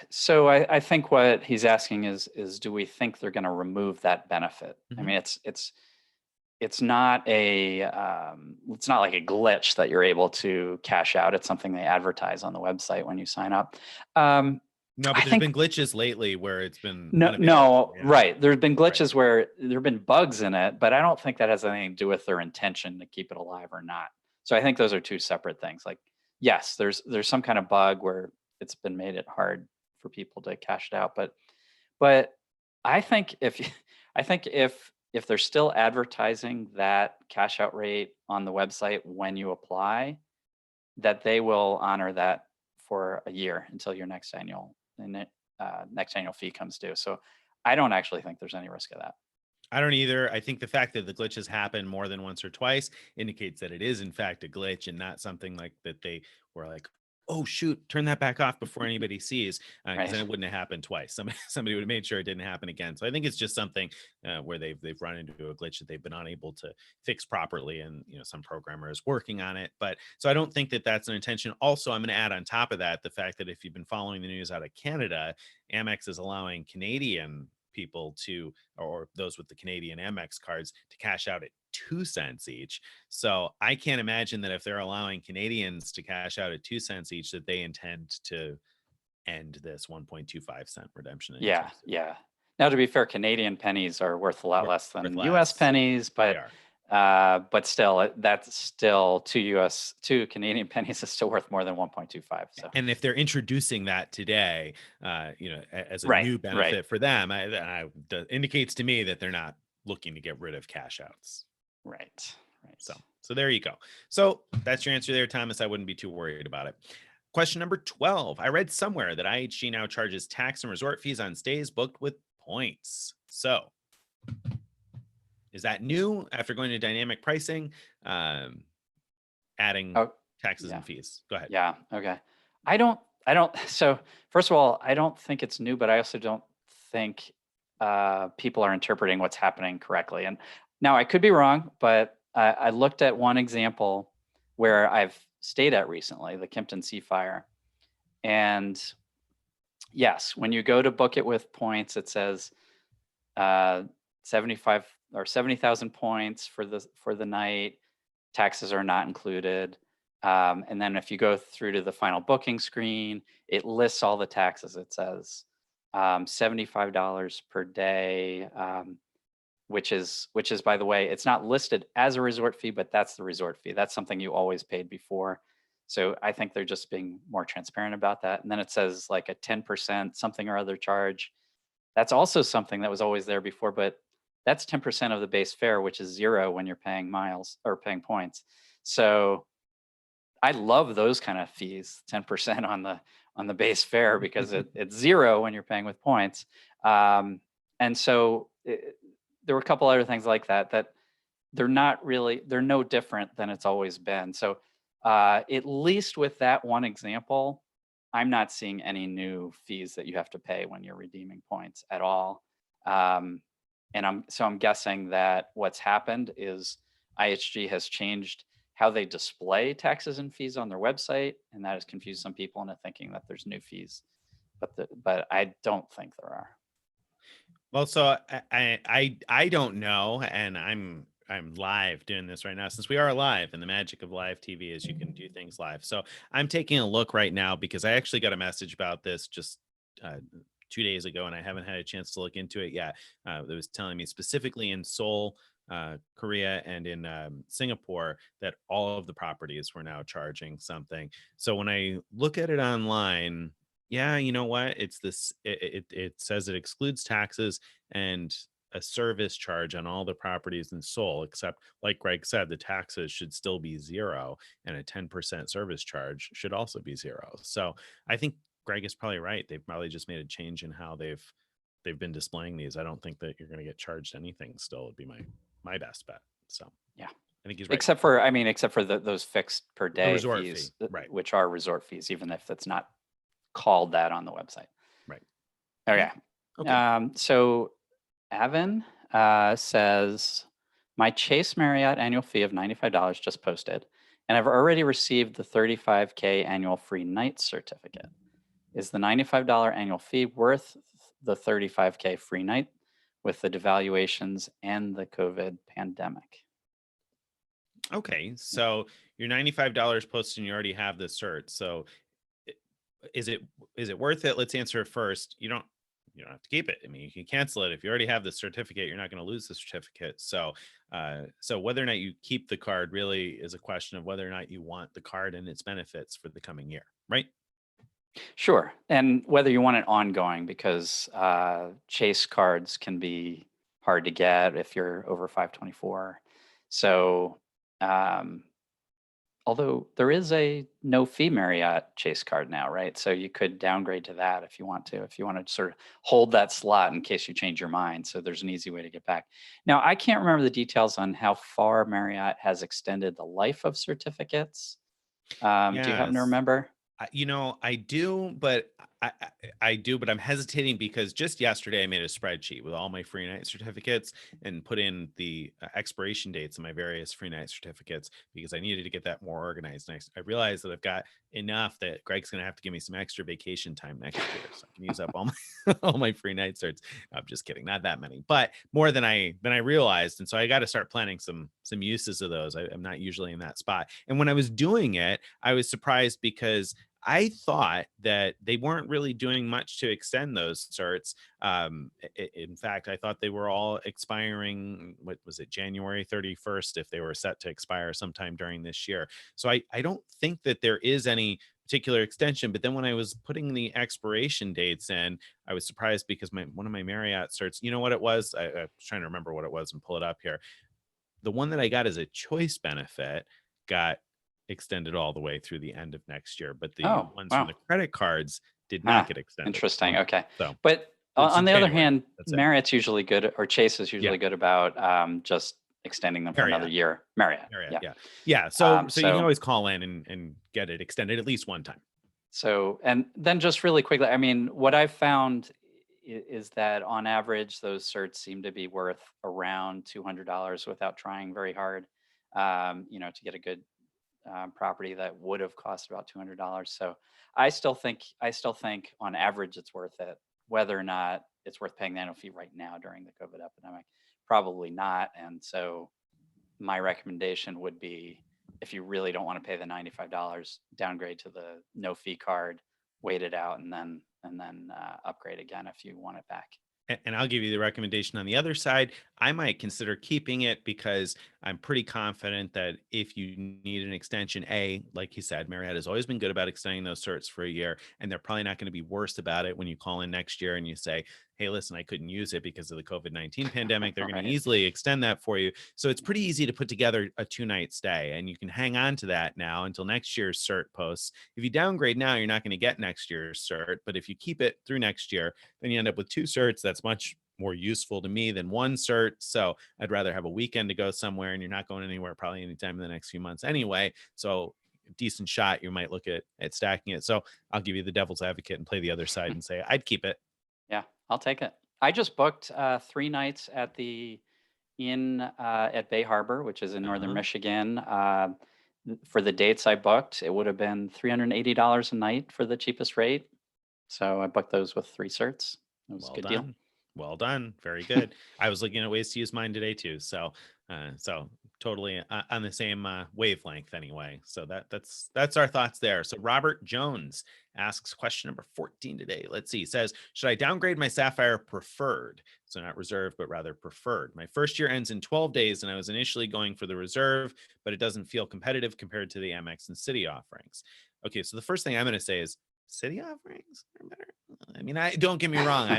A: so I think what he's asking is do we think they're going to remove that benefit? I mean, it's not it's not like a glitch that you're able to cash out. It's something they advertise on the website when you sign up.
B: No, but
A: I
B: there's
A: think
B: been glitches lately where it's been
A: no,
B: unavailable. Yeah.
A: right. There's been
B: Right.
A: glitches where there have been bugs in it, but I don't think that has anything to do with their intention to keep it alive or not. So I think those are two separate things. Like, yes, there's some kind of bug where it's been made it hard for people to cash it out, but I think if they're still advertising that cash out rate on the website when you apply, that they will honor that for a year until your next annual fee comes due. So I don't actually think there's any risk of that.
B: I don't either. I think the fact that the glitches happen more than once or twice indicates that it is in fact a glitch and not something like that they were like, oh shoot, turn that back off before anybody sees, because
A: Right.
B: then it wouldn't have happened twice. Somebody would have made sure it didn't happen again. So I think it's just something where they've run into a glitch that they've been unable to fix properly, and some programmer is working on it. But so I don't think that that's an intention. Also, I'm going to add on top of that the fact that if you've been following the news out of Canada, Amex is allowing Canadian people to, or those with the Canadian Amex cards, to cash out at 2 cents each. So I can't imagine that if they're allowing Canadians to cash out at 2 cents each, that they intend to end this 1.25 cent redemption anytime soon.
A: Yeah. Now, to be fair, Canadian pennies are worth a lot less
B: Worth
A: than U.S.
B: less.
A: pennies,
B: They
A: but
B: are.
A: still, that's still two Canadian pennies is still worth more than 1.25. So
B: And if they're introducing that today, as a
A: right,
B: new benefit for them, indicates to me that they're not looking to get rid of cash outs.
A: right.
B: So there you go. So that's your answer there, Thomas. I wouldn't be too worried about it. Question number 12. I read somewhere that IHG now charges tax and resort fees on stays booked with points. So is that new after going to dynamic pricing, adding taxes and fees? Go ahead.
A: Yeah. Okay. I don't. So first of all, I don't think it's new, but I also don't think people are interpreting what's happening correctly. And now I could be wrong, but I looked at one example where I've stayed at recently, the Kimpton Seafire, and yes, when you go to book it with points, it says 75 or 70,000 points for the night. Taxes are not included. And then if you go through to the final booking screen, it lists all the taxes. It says $75 per day, which is by the way, it's not listed as a resort fee, but that's the resort fee. That's something you always paid before. So I think they're just being more transparent about that. And then it says like a 10% something or other charge. That's also something that was always there before, but that's 10% of the base fare, which is zero when you're paying miles or paying points. So I love those kind of fees, 10% on the base fare, because it's zero when you're paying with points. And so there were a couple other things like that they're no different than it's always been. So at least with that one example, I'm not seeing any new fees that you have to pay when you're redeeming points at all. And I'm guessing that what's happened is IHG has changed how they display taxes and fees on their website, and that has confused some people into thinking that there's new fees, but I don't think there are.
B: Well, so I don't know, and I'm live doing this right now, since we are live, and the magic of live TV is you can do things live. So I'm taking a look right now because I actually got a message about this just 2 days ago, and I haven't had a chance to look into it yet. It was telling me specifically in Seoul, Korea, and in Singapore that all of the properties were now charging something. So when I look at it online, yeah, you know what? It's this. It says it excludes taxes and a service charge on all the properties in Seoul, except, like Greg said, the taxes should still be zero, and a 10% service charge should also be zero. So I think Greg is probably right. They've probably just made a change in how they've been displaying these. I don't think that you're going to get charged anything still, would be my best bet. So
A: Yeah.
B: I think he's right.
A: Except for those fixed per day
B: resort
A: fees,
B: fee, right?
A: Which are resort fees, even if that's not called that on the website.
B: Right.
A: Okay.
B: Okay.
A: So Evan says, my Chase Marriott annual fee of $95 just posted, and I've already received the $35K annual free night certificate. Is the $95 annual fee worth the $35K free night with the devaluations and the COVID pandemic?
B: Okay, so your $95 posted and you already have the cert. So is it worth it? Let's answer it first. You don't have to keep it. I mean, you can cancel it. If you already have the certificate, you're not going to lose the certificate. So so whether or not you keep the card really is a question of whether or not you want the card and its benefits for the coming year, right?
A: Sure. And whether you want it ongoing, because Chase cards can be hard to get if you're over 524. So although there is a no fee Marriott Chase card now, right? So you could downgrade to that if you want to sort of hold that slot in case you change your mind. So there's an easy way to get back. Now, I can't remember the details on how far Marriott has extended the life of certificates. Do you happen to
B: Yes.
A: remember?
B: I do, but I do, but I'm hesitating because just yesterday I made a spreadsheet with all my free night certificates and put in the expiration dates of my various free night certificates because I needed to get that more organized. And I realized that I've got enough that Greg's going to have to give me some extra vacation time next year, so I can use up all my all my free night certs. I'm just kidding, not that many, but more than I realized. And so I got to start planning some uses of those. I'm not usually in that spot. And when I was doing it, I was surprised because I thought that they weren't really doing much to extend those certs. In fact, I thought they were all expiring. What was it, January 31st, if they were set to expire sometime during this year. So I don't think that there is any particular extension. But then when I was putting the expiration dates in, I was surprised because one of my Marriott certs, you know what it was? I was trying to remember what it was and pull it up here. The one that I got as a choice benefit got extended all the way through the end of next year, but the ones from the credit cards did not get extended.
A: Interesting. Okay.
B: So,
A: but on the other hand,
B: that's it.
A: Marriott's usually good, or Chase is usually good about just extending them for another year. Marriott.
B: Yeah. So you can always call in and get it extended at least one time.
A: So, and then just really quickly, I mean, what I've found is that on average, those certs seem to be worth around $200 without trying very hard, to get a good property that would have cost about $200. So I still think on average it's worth it. Whether or not it's worth paying the annual fee right now during the COVID epidemic probably not. And so my recommendation would be, if you really don't want to pay the $95, downgrade to the no fee card, wait it out, and then upgrade again if you want it back.
B: And I'll give you the recommendation on the other side. I might consider keeping it because I'm pretty confident that if you need an extension, like you said, Marriott has always been good about extending those certs for a year, and they're probably not going to be worse about it when you call in next year and you say, hey, listen, I couldn't use it because of the COVID-19 pandemic. They're going to easily extend that for you. So it's pretty easy to put together a 2-night stay, and you can hang on to that now until next year's cert posts. If you downgrade now, you're not going to get next year's cert, but if you keep it through next year, then you end up with 2 certs. That's much more useful to me than 1 cert. So I'd rather have a weekend to go somewhere, and you're not going anywhere probably anytime in the next few months anyway. So decent shot, you might look at stacking it. So I'll give you the devil's advocate and play the other side and say I'd keep it.
A: Yeah, I'll take it. I just booked 3 nights at the inn at Bay Harbor, which is in northern Michigan. For the dates I booked, it would have been $380 a night for the cheapest rate. So I booked those with 3 certs. It was a good deal.
B: Well done. Very good. I was looking at ways to use mine today too. So totally on the same wavelength anyway. So that's our thoughts there. So Robert Jones asks question number 14 today. Let's see. Says, should I downgrade my Sapphire Preferred? So not reserve, but rather preferred. My first year ends in 12 days, and I was initially going for the reserve, but it doesn't feel competitive compared to the Amex and City offerings. Okay, so the first thing I'm going to say is City offerings are better. I mean, don't get me wrong.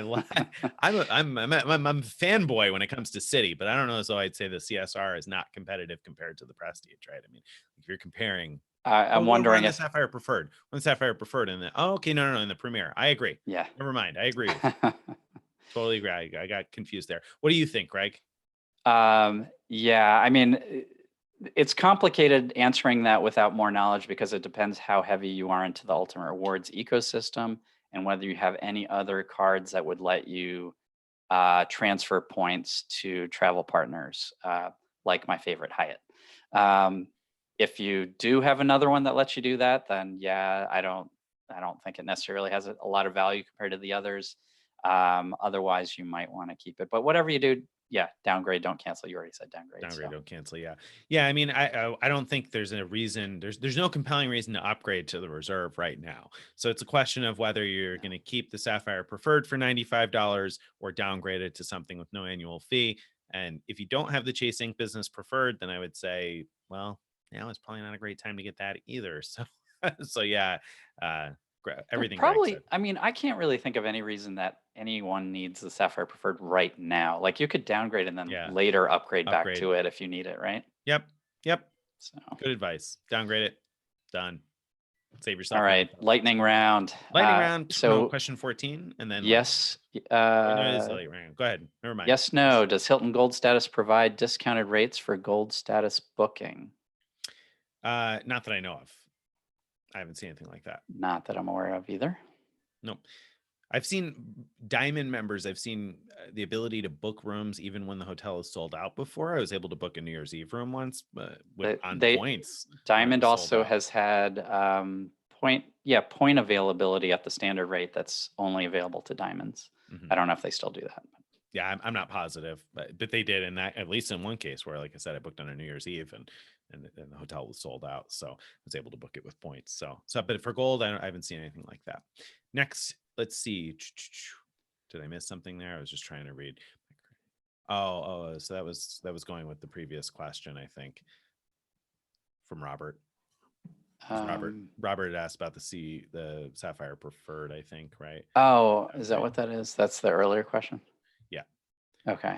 B: I'm a fanboy when it comes to City, but I don't know as though I'd say the CSR is not competitive compared to the Prestige, right? I mean, if you're comparing,
A: I'm wondering
B: if Sapphire Preferred, when Sapphire Preferred in the no, in the Premier. I agree.
A: Yeah.
B: Never mind. I agree. Totally agree. I got confused there. What do you think, Greg?
A: Yeah, I mean, it's complicated answering that without more knowledge because it depends how heavy you are into the Ultimate Rewards ecosystem and whether you have any other cards that would let you transfer points to travel partners, like my favorite Hyatt. If you do have another one that lets you do that, then yeah, I don't think it necessarily has a lot of value compared to the others. Otherwise, you might want to keep it. But whatever you do, yeah, downgrade, don't cancel. You already said downgrade.
B: Downgrade, don't cancel. Yeah. I mean, I don't think there's a reason. There's no compelling reason to upgrade to the reserve right now. So it's a question of whether you're going to keep the Sapphire Preferred for $95 or downgrade it to something with no annual fee. And if you don't have the Chase Ink Business Preferred, then I would say, well, now it's probably not a great time to get that either. So yeah. Everything
A: probably, I mean, I can't really think of any reason that anyone needs the Sapphire Preferred right now. Like, you could downgrade and then later upgrade back to it if you need it, right?
B: Yep.
A: So
B: good advice. Downgrade it. Done. Save yourself.
A: All right, lightning round.
B: So question 14, and then
A: yes.
B: Go ahead. Never mind.
A: Yes, no. Does Hilton Gold Status provide discounted rates for Gold Status booking?
B: Not that I know of. I haven't seen anything like that.
A: Not that I'm aware of either.
B: Nope. I've seen Diamond members. I've seen the ability to book rooms even when the hotel is sold out before. I was able to book a New Year's Eve room once, but points.
A: Diamond also has had point availability at the standard rate that's only available to Diamonds. I don't know if they still do that.
B: Yeah, I'm not positive, but they did in that, at least in one case where, like I said, I booked on a New Year's Eve and the hotel was sold out, so I was able to book it with points. So but for gold, I haven't seen anything like that. Next, let's see. Did I miss something there? I was just trying to read. So that was going with the previous question, I think, from Robert. Robert had asked about the Sapphire Preferred, I think, right?
A: Oh, is that what that is? That's the earlier question.
B: Yeah.
A: Okay.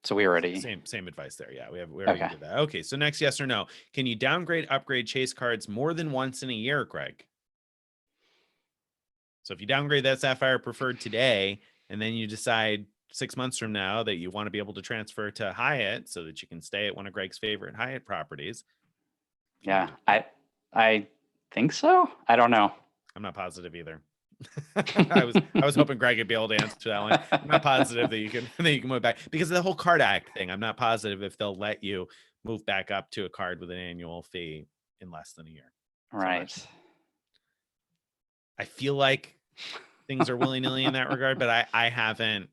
A: So we already
B: same advice there. Yeah, we already did that. Okay, so next, yes or no? Can you downgrade, upgrade Chase cards more than once in a year, Greg? So if you downgrade that Sapphire Preferred today, and then you decide 6 months from now that you want to be able to transfer to Hyatt so that you can stay at one of Greg's favorite Hyatt properties.
A: Yeah, I think so. I don't know.
B: I'm not positive either. I was hoping Greg would be able to answer that one. I'm not positive that you can move back because of the whole card act thing. I'm not positive if they'll let you move back up to a card with an annual fee in less than a year.
A: Right.
B: So I feel like things are willy-nilly in that regard, but I haven't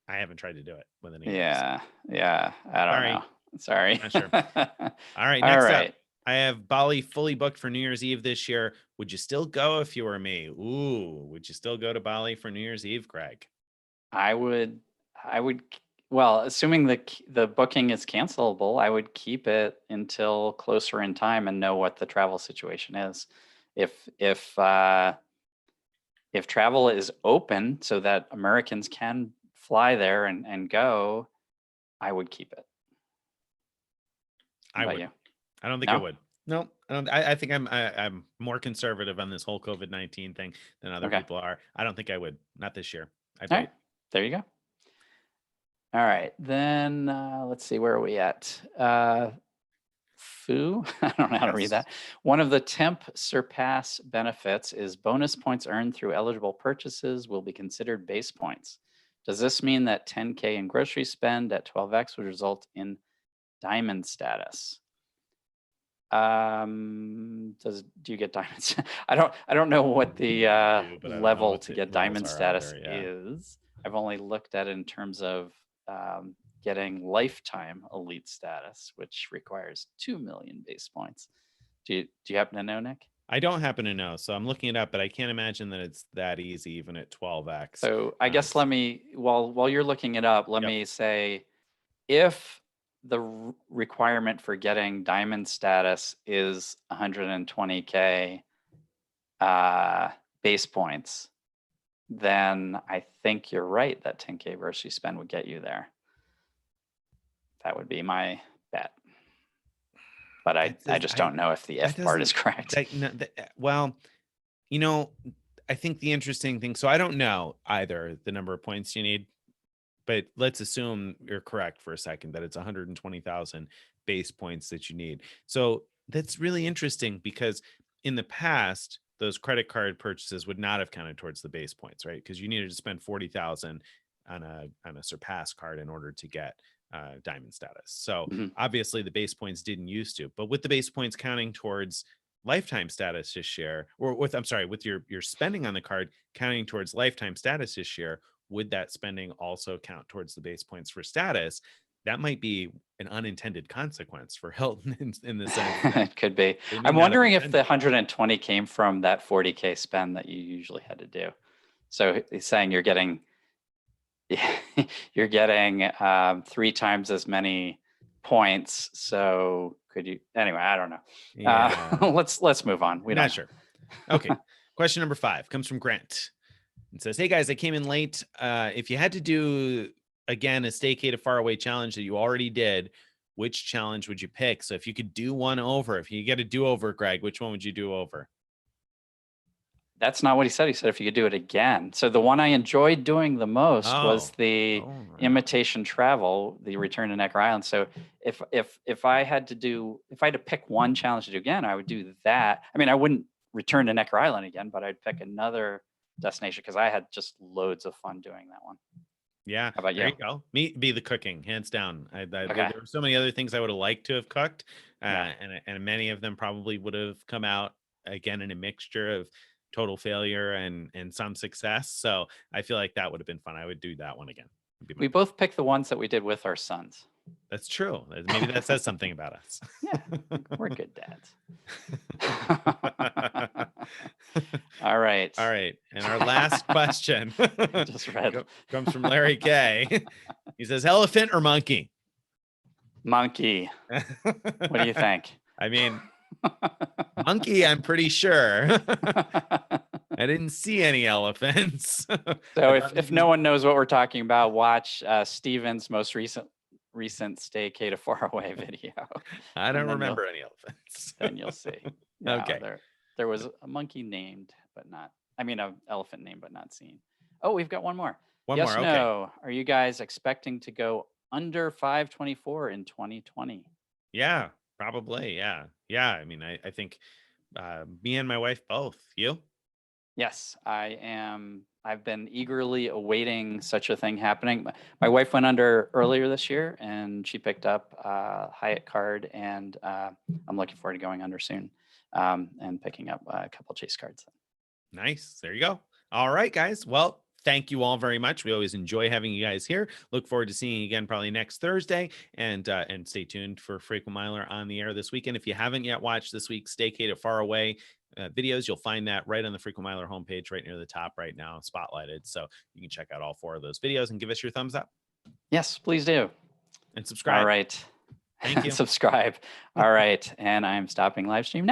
B: I haven't tried to do it with any of these.
A: Yeah. I don't
B: Sorry,
A: know. Sorry.
B: not sure. All right,
A: All
B: next up,
A: right.
B: I have Bali fully booked for New Year's Eve this year. Would you still go if you were me? Ooh, would you still go to Bali for New Year's Eve, Greg?
A: I would, well, assuming the booking is cancelable, I would keep it until closer in time and know what the travel situation is. If if uh, if travel is open so that Americans can fly there and go, I would keep it. How
B: I
A: about
B: would.
A: you?
B: I don't think I
A: No?
B: would. No, I don't. I think I'm more conservative on this whole COVID-19 thing than other
A: Okay.
B: people are. I don't think I would. Not this year. I'd
A: All
B: wait.
A: right. There you go. All right. Then let's see, where are we at? Foo, I don't know how to read
B: Yes.
A: that. One of the temp surpass benefits is bonus points earned through eligible purchases will be considered base points. Does this mean that 10K in grocery spend at 12x would result in diamond status? Do you get diamonds? I don't know what the
B: But I don't know
A: level
B: what
A: to
B: the
A: get
B: rules
A: diamond
B: are out
A: status
B: there. Yeah.
A: is. I've only looked at it in terms of getting lifetime elite status, which requires 2 million base points. Do you happen to know, Nick?
B: I don't happen to know, so I'm looking it up, but I can't imagine that it's that easy, even at 12x.
A: So I guess let me, while you're looking it up, let
B: Yep.
A: me say, if the requirement for getting diamond status is 120K base points, then I think you're right that 10K grocery spend would get you there. That would be my bet. But I just don't know if the if part is correct.
B: Well, you know, I think the interesting thing, so I don't know either the number of points you need, but let's assume you're correct for a second that it's 120,000 base points that you need. So that's really interesting because in the past, those credit card purchases would not have counted towards the base points, right? Because you needed to spend 40,000 on a surpass card in order to get diamond status. So obviously the base points didn't used to, but with the base points counting towards lifetime status this year, or with your spending on the card counting towards lifetime status this year, would that spending also count towards the base points for status? That might be an unintended consequence for Hilton in the sense that
A: It could be. I'm wondering if the 120 came from that 40K spend that you usually had to do. So he's saying you're getting 3 times as many points. So could you? Anyway, I don't know.
B: Yeah.
A: Let's move on. We don't.
B: Not sure. Okay. Question number 5 comes from Grant. It says, "Hey guys, I came in late. If you had to do again a staycate a faraway challenge that you already did, which challenge would you pick? So if you could do one over, if you get a do-over, Greg, which one would you do over?"
A: That's not what he said. He said if you could do it again. So the one I enjoyed doing the most was the imitation travel, the return to Necker Island. So if I had to pick one challenge to do again, I would do that. I mean, I wouldn't return to Necker Island again, but I'd pick another destination because I had just loads of fun doing that one.
B: Yeah.
A: How about you?
B: There you go. Me be the cooking, hands down.
A: Okay.
B: There were so many other things I would have liked to have cooked, and many of them probably would have come out again in a mixture of total failure and some success. So I feel like that would have been fun. I would do that one again.
A: We both picked the ones that we did with our sons.
B: That's true. Maybe that says something about us.
A: Yeah, we're good dads. All right.
B: And our last question
A: just read
B: comes from Larry K. He says, "Elephant or monkey?"
A: Monkey. What do you think?
B: I mean, monkey, I'm pretty sure. I didn't see any elephants.
A: So if no one knows what we're talking about, watch Steven's most recent staycate a faraway video.
B: I don't remember any elephants.
A: Then you'll see.
B: Okay.
A: There was a monkey named, but not, I mean, an elephant named, but not seen. Oh, we've got one more. Yes,
B: okay.
A: no. Are you guys expecting to go under 524 in 2020?
B: Yeah, probably. Yeah. I mean, I think me and my wife both. You?
A: Yes, I am. I've been eagerly awaiting such a thing happening. My wife went under earlier this year, and she picked up a Hyatt card, and I'm looking forward to going under soon and picking up a couple Chase cards.
B: Nice. There you go. All right, guys. Well, thank you all very much. We always enjoy having you guys here. Look forward to seeing you again probably next Thursday. And stay tuned for Frequent Miler on the air this weekend. If you haven't yet watched this week's Staycated Far Away videos, you'll find that right on the Frequent Miler homepage, right near the top right now, spotlighted. So you can check out all 4 of those videos and give us your thumbs up.
A: Yes, please do.
B: And subscribe.
A: All right.
B: Thank you.
A: Subscribe. All right. And I'm stopping live stream now.